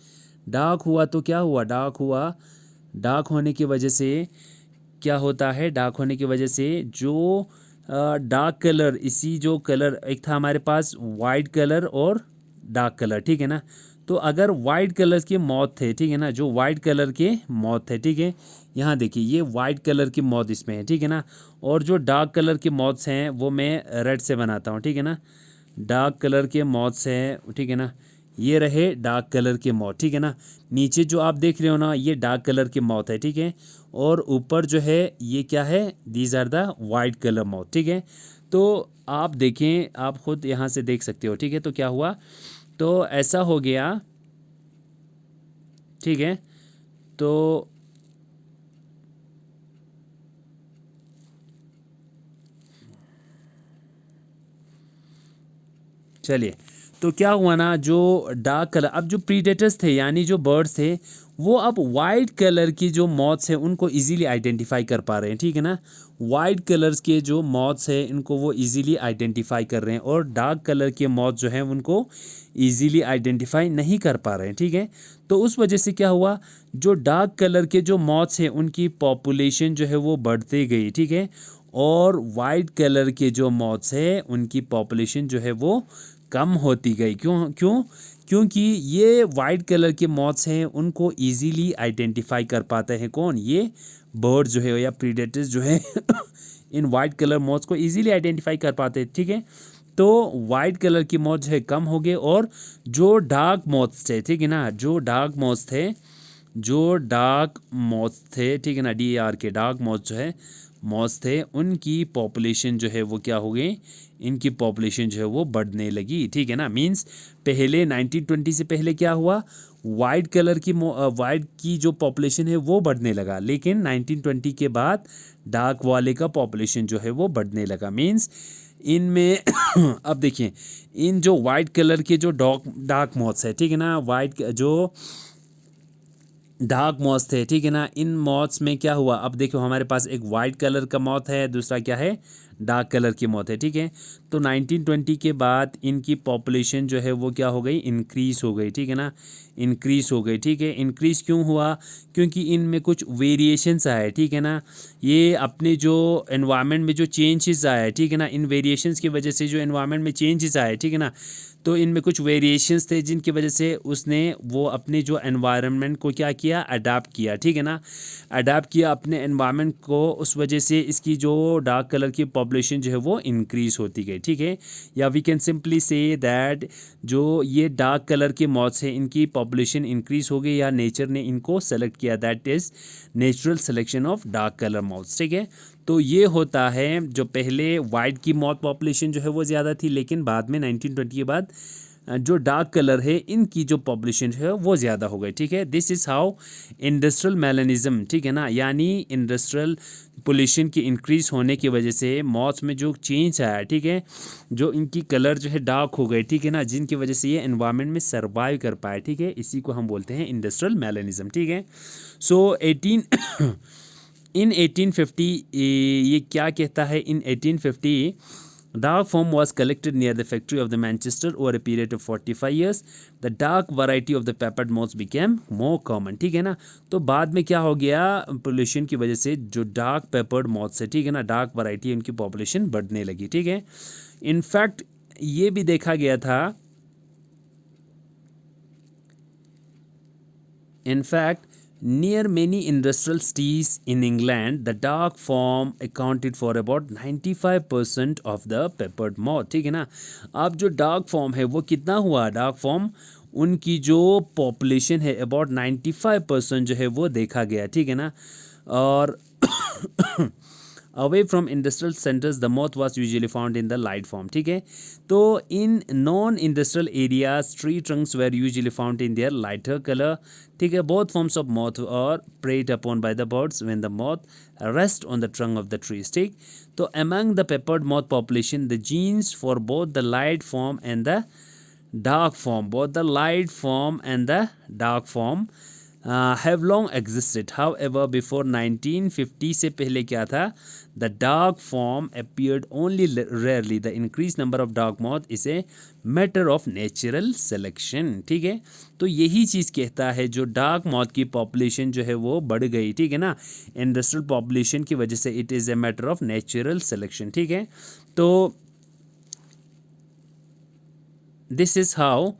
[SPEAKER 1] डार्क हुआ तो क्या हुआ, डार्क हुआ, डार्क होने की वजह से क्या होता है, डार्क होने की वजह से जो डार्क कलर, इसी जो कलर, एक था हमारे पास वाइट कलर और डार्क कलर, ठीक है ना। तो अगर वाइट कलर के मौत थे, ठीक है ना, जो वाइट कलर के मौत थे, ठीक है, यहाँ देखिए ये वाइट कलर की मौत इसमें है, ठीक है ना। और जो डार्क कलर के मौत हैं वो मैं रेड से बनाता हूँ, ठीक है ना। डार्क कलर के मौत हैं, ठीक है ना, ये रहे डार्क कलर के मौत, ठीक है ना। नीचे जो आप देख रहे हो ना ये डार्क कलर की मौत है, ठीक है। और ऊपर जो है ये क्या है, these are the white colour moth, ठीक है। तो आप देखें, आप खुद यहाँ से देख सकते हो, ठीक है। तो क्या हुआ, तो ऐसा हो गया, ठीक है। तो चलिए, तो क्या हुआ ना, जो डार्क कलर, अब जो प्रीडेटर्स थे यानी जो बर्ड्स थे वो अब वाइट कलर की जो मॉथ्स हैं उनको इजीली आइडेंटिफाई कर पा रहे हैं, ठीक है ना। वाइट कलर्स के जो मॉथ्स हैं इनको वो इजीली आइडेंटिफाई कर रहे हैं, और डार्क कलर के मॉथ जो हैं उनको इजीली आइडेंटिफाई नहीं कर पा रहे हैं, ठीक है। तो उस वजह से क्या हुआ, जो डार्क कलर के जो मॉथ्स हैं उनकी पॉपुलेशन जो है वो बढ़ती गई, ठीक है। और वाइट कलर के जो मॉथ्स हैं उनकी पॉपुलेशन जो है वो कम होती गई। क्यों क्यों, क्योंकि ये वाइट कलर के मॉथ्स हैं उनको इजीली आइडेंटिफाई कर पाते हैं कौन, ये बर्ड जो है या प्रीडेटर्स जो है इन वाइट कलर मॉथ्स को इजीली आइडेंटिफाई कर पाते हैं, ठीक है। तो वाइट कलर की मॉथ जो है कम हो गए, और जो डार्क मॉथ्स थे, ठीक है ना, जो डार्क मॉथ्स थे, जो डार्क मॉथ्स थे, ठीक है ना, DAR के डार्क मॉथ्स जो है मॉथ्स थे उनकी पॉपुलेशन जो है वो क्या हो गई, इनकी पॉपुलेशन जो है वो बढ़ने लगी, ठीक है ना। मींस पहले 1920 से पहले क्या हुआ, वाइट की जो पॉपुलेशन है वो बढ़ने लगा, लेकिन 1920 के बाद डार्क वाले का पॉपुलेशन जो है वो बढ़ने लगा। मीन्स इनमें अब देखिए, इन जो वाइट कलर के जो डार्क मॉथ्स है, ठीक है ना, वाइट जो डार्क मॉथ्स थे, ठीक है ना, इन मॉथ्स में क्या हुआ, अब देखो हमारे पास एक वाइट कलर का मॉथ है, दूसरा क्या है, डार्क कलर की मॉथ है, ठीक है। तो 1920 के बाद इनकी पॉपुलेशन जो है वो क्या हो गई, इंक्रीज हो गई, ठीक है ना, इंक्रीज हो गई, ठीक है। इंक्रीज क्यों हुआ, क्योंकि इनमें कुछ वेरिएशंस आए, ठीक है ना, ये अपने जो एनवायरनमेंट में जो चेंजेस आए, ठीक है ना, इन वेरिएशंस की वजह से जो एनवायरनमेंट में चेंजेस आए, ठीक है ना, तो इनमें कुछ वेरिएशंस थे जिनकी वजह से उसने वो अपने जो एनवायरनमेंट को क्या किया, अडाप्ट किया, ठीक है ना, अडाप्ट किया अपने एनवायरनमेंट को, उस वजह से इसकी जो डार्क कलर की पॉपुलेशन जो है वो इंक्रीज होती गई, ठीक है। या we can simply say that जो ये डार्क कलर के मॉथ्स हैं इनकी पॉपुलेशन इंक्रीज हो गई, या नेचर ने इनको सेलेक्ट किया, that is natural selection of dark colour moths, ठीक है। तो ये होता है, जो पहले वाइट की मॉथ पॉपुलेशन जो है वो ज़्यादा थी, लेकिन बाद में 1920 के बाद जो डार्क कलर है इनकी जो पॉपुलेशन है वो ज़्यादा हो गई, ठीक है। This is how industrial melanism, ठीक है ना, यानी इंडस्ट्रियल पोल्यूशन की इंक्रीज होने की वजह से मॉथ्स में जो चेंज आया, ठीक है, जो इनकी कलर जो है डार्क हो गए, ठीक है ना, जिनकी वजह से ये एनवायरनमेंट में सर्वाइव कर पाए, ठीक है, इसी को हम बोलते हैं इंडस्ट्रियल मेलानिज्म, ठीक है। सो 1850 ये क्या कहता है, इन 1850 dark foam was collected near the factory of the Manchester over a period of 45 years. The dark variety of the peppered moths became more common, ठीक है ना। तो बाद में क्या हो गया, पोल्यूशन की वजह से जो डार्क पेपर्ड मॉथ्स है, ठीक है ना, डार्क वैरायटी उनकी पॉपुलेशन बढ़ने लगी, ठीक है। इनफैक्ट ये भी देखा गया था, in fact near many industrial cities in England, the dark form accounted for about 95% of the peppered moth, ठीक है ना। अब जो डार्क फॉर्म है वो कितना हुआ, डार्क फॉर्म उनकी जो पॉपुलेशन है अबाउट 95% जो है वो देखा गया, ठीक है ना। और away from industrial centres the moth was usually found in the light form, ठीक है। तो in non industrial areas tree trunks were usually found in their lighter colour, ठीक है। Both forms of moth are preyed upon by the birds when the moth rest on the trunk of the trees, ठीक। तो among the peppered moth population the genes for both the light form and the dark form, both the light form and the dark form have long existed. However, before 1950 से पहले क्या था, the dark form appeared only rarely. The increased number of dark moth is a matter of natural selection, ठीक है। तो यही चीज़ कहता है, जो डार्क मॉथ की पॉपुलेशन जो है वो बढ़ गई, ठीक है ना, इंडस्ट्रियल पॉपुलेशन की वजह से, it is a matter of natural selection, ठीक है। तो this is how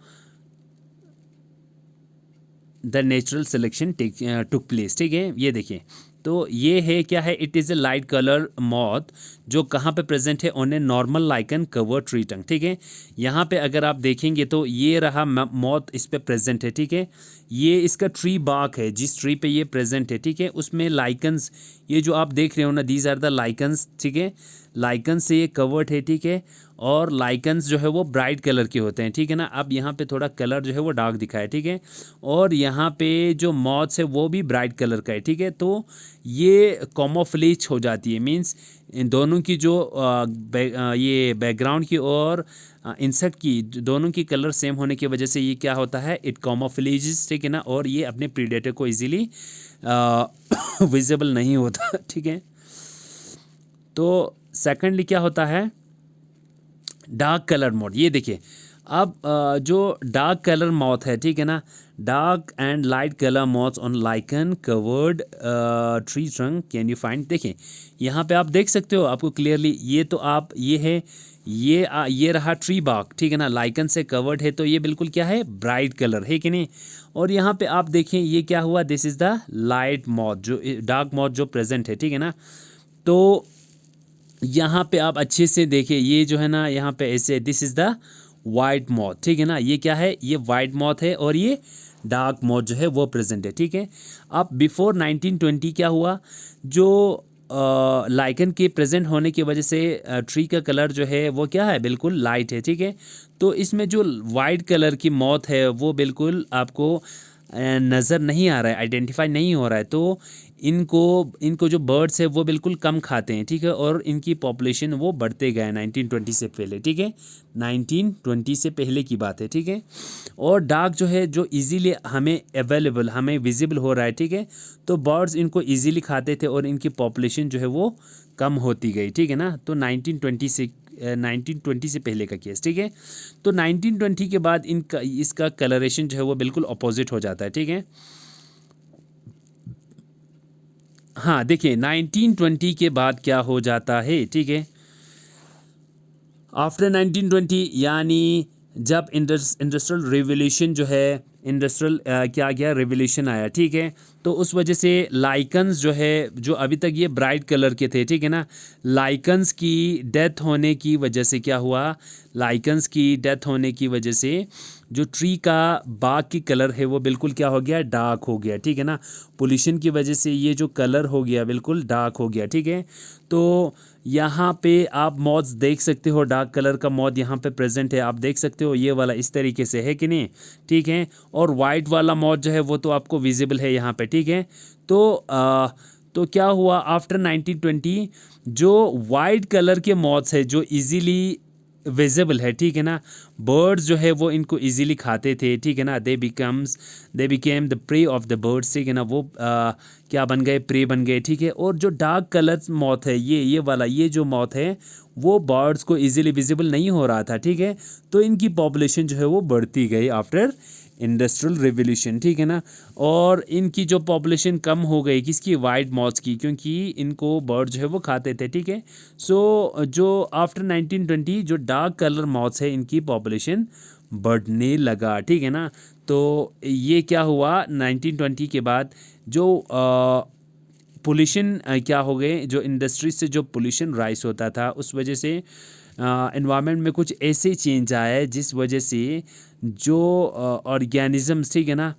[SPEAKER 1] the natural selection took place, ठीक है। ये देखिए, तो ये है क्या है, it is a light colour moth जो कहाँ पे प्रेजेंट है, on a normal lichen cover tree trunk, ठीक है। यहाँ पे अगर आप देखेंगे तो ये रहा मॉथ इस पे प्रेजेंट है, ठीक है। ये इसका ट्री बार्क है, जिस ट्री पे ये प्रेजेंट है, ठीक है, उसमें लाइकन्स, ये जो आप देख रहे हो ना, दीज आर द लाइकन्स, ठीक है, लाइकन से ये कवर्ड है, ठीक है। और लाइकन्स जो है वो ब्राइट कलर के होते हैं, ठीक है ना। अब यहाँ पे थोड़ा कलर जो है वो डार्क दिखा है, ठीक है, और यहाँ पे जो मॉथ्स है वो भी ब्राइट कलर का है, ठीक है। तो ये कॉमोफ्लेज हो जाती है, मीन्स इन दोनों की जो ये बैकग्राउंड की और इंसेक्ट की दोनों की कलर सेम होने की वजह से ये क्या होता है, इट कॉमोफ्लेजेस, ठीक है ना, और ये अपने प्रीडेटर को इजीली विजिबल नहीं होता, ठीक है। तो सेकंडली क्या होता है, डार्क कलर मोड, ये देखिए, अब जो डार्क कलर मॉथ है, ठीक है ना, dark and light colour moths on lichen covered tree trunk can you find, देखिए यहाँ पे आप देख सकते हो, आपको क्लियरली, ये तो आप ये है, ये रहा ट्री बार्क, ठीक है ना, लाइकन से कवर्ड है, तो ये बिल्कुल क्या है, ब्राइट कलर है कि नहीं। और यहाँ पे आप देखें ये क्या हुआ, this is the light moth, जो डार्क मॉथ जो प्रेजेंट है, ठीक है ना। तो यहाँ पे आप अच्छे से देखिए, ये जो है ना, यहाँ पे ऐसे, this is the white moth, ठीक है ना, ये क्या है, ये वाइट मॉथ है, और ये डार्क मॉथ जो है वो प्रेजेंट है, ठीक है। अब बिफोर 1920 क्या हुआ, जो लाइकन के प्रेजेंट होने की वजह से ट्री का कलर जो है वो क्या है, बिल्कुल लाइट है, ठीक है। तो इसमें जो वाइट कलर की मॉथ है वो बिल्कुल आपको नज़र नहीं आ रहा है, आइडेंटिफाई नहीं हो रहा है, तो इनको इनको जो बर्ड्स है वो बिल्कुल कम खाते हैं, ठीक है, और इनकी पॉपुलेशन वो बढ़ते गए 1920 से पहले, ठीक है, 1920 से पहले की बात है, ठीक है। और डाक जो है जो इजीली हमें अवेलेबल, हमें विजिबल हो रहा है, ठीक है, तो बर्ड्स इनको इजीली खाते थे और इनकी पॉपुलेशन जो है वो कम होती गई, ठीक है ना। तो 1920 से पहले का केस, ठीक है। तो 1920 के बाद इनका इसका कलरेशन जो है वो बिल्कुल अपोजिट हो जाता है, ठीक है। हाँ देखिए 1920 के बाद क्या हो जाता है, ठीक है। आफ्टर 1920 यानी जब इंडस्ट्रियल रिवोल्यूशन जो है, इंडस्ट्रियल क्या गया रिवोल्यूशन आया, ठीक है, तो उस वजह से लाइकन्स जो है, जो अभी तक ये ब्राइट कलर के थे, ठीक है ना, लाइकन्स की डेथ होने की वजह से क्या हुआ, लाइकन्स की डेथ होने की वजह से जो ट्री का बाग की कलर है वो बिल्कुल क्या हो गया, डार्क हो गया, ठीक है ना। पोल्यूशन की वजह से ये जो कलर हो गया बिल्कुल डार्क हो गया, ठीक है। तो यहाँ पे आप मॉथ्स देख सकते हो, डार्क कलर का मॉथ यहाँ पे प्रेजेंट है, आप देख सकते हो, ये वाला इस तरीके से है कि नहीं, ठीक है। और वाइट वाला मॉथ जो है वो तो आपको विजिबल है यहाँ पे, ठीक है। तो क्या हुआ आफ्टर 1920, जो वाइट कलर के मॉथ्स है जो इजीली विजिबल है, ठीक है ना, बर्ड्स जो है वो इनको इजीली खाते थे, ठीक है ना, they became the prey of the birds, ठीक है ना, वो क्या बन गए, प्रे बन गए, ठीक है। और जो डार्क कलर मॉथ है, ये वाला, ये जो मॉथ है वो बर्ड्स को इजीली विजिबल नहीं हो रहा था, ठीक है। तो इनकी पॉपुलेशन जो है वो बढ़ती गई आफ्टर इंडस्ट्रियल रिवोल्यूशन, ठीक है ना। और इनकी जो पॉपुलेशन कम हो गई किसकी, वाइट मॉथ्स की, क्योंकि इनको बर्ड जो है वो खाते थे, ठीक है। सो जो आफ्टर 1920 जो डार्क कलर मॉथ्स है इनकी पॉपुलेशन बढ़ने लगा, ठीक है ना। तो ये क्या हुआ 1920 के बाद, जो पोल्यूशन क्या हो गए, जो इंडस्ट्री से जो पोल्यूशन राइज होता था उस वजह से एनवायरनमेंट में कुछ ऐसे चेंज आया है जिस वजह से जो ऑर्गेनिजम्स, ठीक है ना,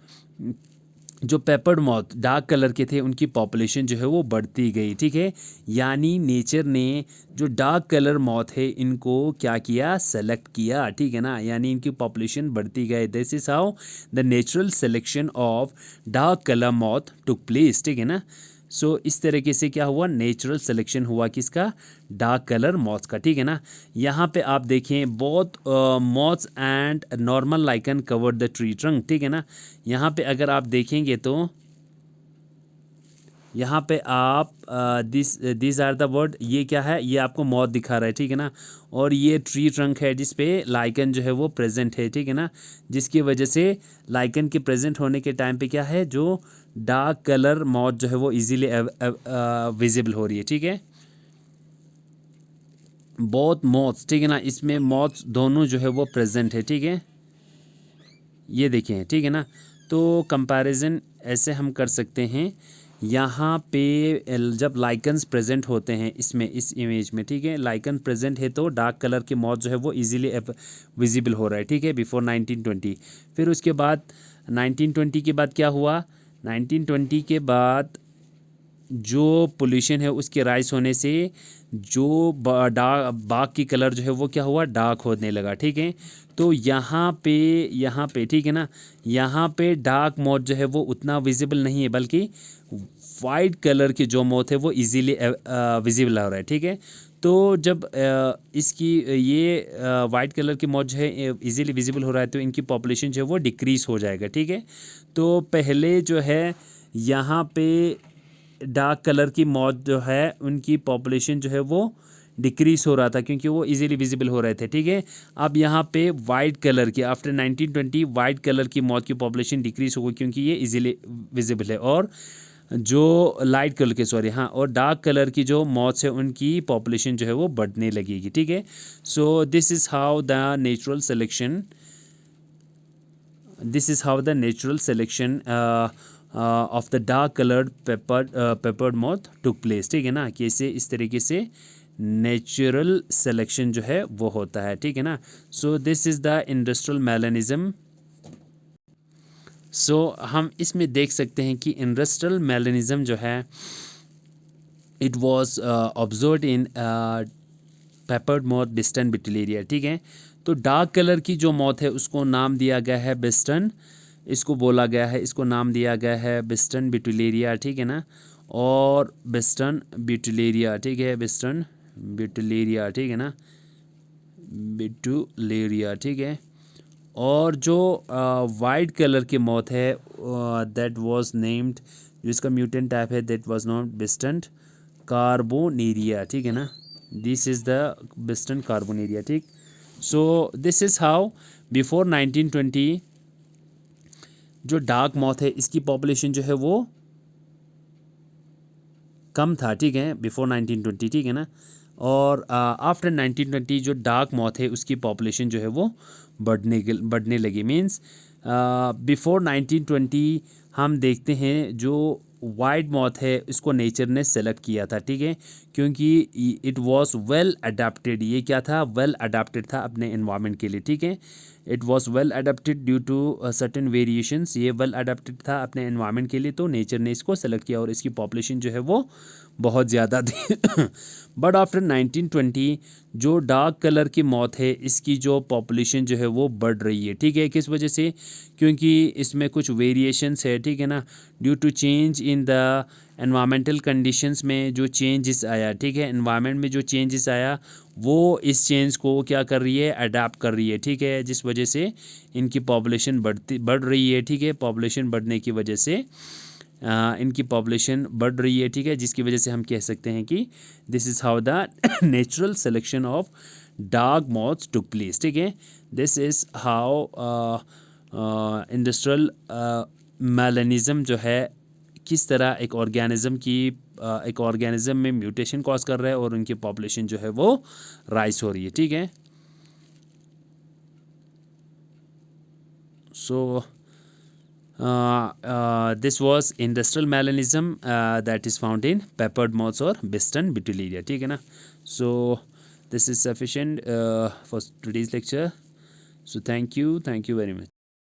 [SPEAKER 1] जो पेपर्ड मॉथ डार्क कलर के थे उनकी पॉपुलेशन जो है वो बढ़ती गई, ठीक है। यानी नेचर ने जो डार्क कलर मॉथ है इनको क्या किया, सेलेक्ट किया, ठीक है ना, यानी इनकी पॉपुलेशन बढ़ती गई। This is how the natural selection of dark colour moth took place, ठीक है ना। सो इस तरीके से क्या हुआ, नेचुरल सिलेक्शन हुआ किसका, डार्क कलर मॉथ्स का, ठीक है ना। यहाँ पे आप देखें both moths and normal lichen cover the tree trunk, ठीक है ना। यहाँ पे अगर आप देखेंगे तो यहाँ पे आप दिस आर द वर्ड, ये क्या है, ये आपको मॉथ दिखा रहा है, ठीक है ना। और ये ट्री ट्रंक है जिस पे लाइकन जो है वो प्रेजेंट है, ठीक है ना, जिसकी वजह से लाइकन के प्रेजेंट होने के टाइम पे क्या है, जो डार्क कलर मॉथ जो है वो इजीली विजिबल हो रही है, ठीक है। बोथ मॉथ्स, ठीक है ना, इसमें मॉथ्स दोनों जो है वो प्रेजेंट है, ठीक है, ये देखें, ठीक है ना। तो कंपैरिजन ऐसे हम कर सकते हैं, यहाँ पे जब लाइकन्स प्रेजेंट होते हैं इसमें, इस इमेज में, ठीक है, लाइकन प्रेजेंट है तो डार्क कलर के मॉथ जो है वो इजीली विजिबल हो रहा है, ठीक है, बिफोर 1920। फिर उसके बाद 1920 के बाद क्या हुआ, 1920 के बाद जो पोल्यूशन है उसके राइज होने से जो बाग की कलर जो है वो क्या हुआ, डार्क होने लगा, ठीक है। तो यहाँ पे ठीक है ना, यहाँ पे डार्क मोड जो है वो उतना विजिबल नहीं है, बल्कि वाइट कलर की जो मोथ है वो इजीली विजिबल हो रहा है, ठीक है। तो जब इसकी ये वाइट कलर की मौज जो है इजीली विजिबल हो रहा है तो इनकी पॉपुलेशन जो है वो डिक्रीज हो जाएगा, ठीक है। तो पहले जो है यहाँ पे डार्क कलर की मौत जो है उनकी पॉपुलेशन जो है वो डिक्रीज हो रहा था क्योंकि वो इजीली विजिबल हो रहे थे, ठीक है। अब यहाँ पे वाइट कलर की आफ्टर 1920 वाइट कलर की मौत की पॉपुलेशन डिक्रीज हो गई क्योंकि ये इजीली विजिबल है, और जो लाइट कलर के सॉरी हाँ और डार्क कलर की जो मौत है उनकी पॉपुलेशन जो है वो बढ़ने लगेगी, ठीक है। So this is how the natural selection, this is how the natural selection of the dark colored peppered moth took place, ठीक है ना। कैसे इस तरीके से नेचुरल सिलेक्शन जो है वो होता है, ठीक है ना। So this is the industrial melanism. So हम इसमें देख सकते हैं कि इंडस्ट्रियल मेलानिज्म जो है it was observed in peppered moth Biston betularia, ठीक है। तो डार्क कलर की जो मॉथ है उसको नाम दिया गया है बिस्टन इसको बोला गया है, इसको नाम दिया गया है बिस्टन ब्यूटिलेरिया, ठीक है ना, और बिस्टन ब्यूटिलेरिया, ठीक है, बिस्टन ब्यूटिलेरिया, ठीक है ना, ब्यूटिलेरिया, ठीक है। और जो वाइट कलर की मौत है दैट वाज नेम्ड, जिसका म्यूटेंट टाइप है दैट वाज नॉट बिस्टन कार्बोनेरिया, ठीक है ना, दिस इज़ द बिस्टन कार्बोनेरिया, ठीक। So this is how before 1920 जो डार्क मौत है इसकी पॉपुलेशन जो है वो कम था, ठीक है, बिफोर 1920, ठीक है ना। और आफ्टर 1920 जो डार्क मौत है उसकी पॉपुलेशन जो है वो बढ़ने लगी। मीन्स बिफोर 1920 हम देखते हैं जो वाइट मौत है इसको नेचर ने सेलेक्ट किया था, ठीक है, क्योंकि इट वाज वेल अडेप्टेड। ये क्या था? वेल अडेप्टेड था अपने इन्वायरमेंट के लिए, ठीक है। It was well adapted due to certain variations. ये वेल अडेप्टेड था अपने इन्वायरमेंट के लिए, तो नेचर ने इसको सेलेक्ट किया और इसकी पॉपुलेशन जो है वो बहुत ज़्यादा थी। बट आफ्टर 1920 जो डार्क कलर की मौत है इसकी जो पॉपुलेशन जो है वो बढ़ रही है, ठीक है। किस वजह से? क्योंकि इसमें कुछ वेरिएशंस है, ठीक है ना, due to change in the environmental conditions में जो चेंजेस आया, ठीक है, एनवायरनमेंट में जो चेंजेस आया वो इस चेंज को क्या कर रही है? अडाप्ट कर रही है, ठीक है, जिस वजह से इनकी पॉपुलेशन बढ़ रही है, ठीक है। पॉपुलेशन बढ़ने की वजह से इनकी पॉपुलेशन बढ़ रही है, ठीक है, जिसकी वजह से हम कह सकते हैं कि this is how the natural selection of dark moths took place, ठीक है। This is how industrial melanism जो है किस तरह एक ऑर्गेनिज्म में म्यूटेशन कॉज कर रहा है और उनकी पॉपुलेशन जो है वो राइज हो रही है, ठीक है। सो this was industrial melanism that is found in peppered moths or Biston Butyleria, ठीक है ना। So this is sufficient for today's lecture. So thank you very much.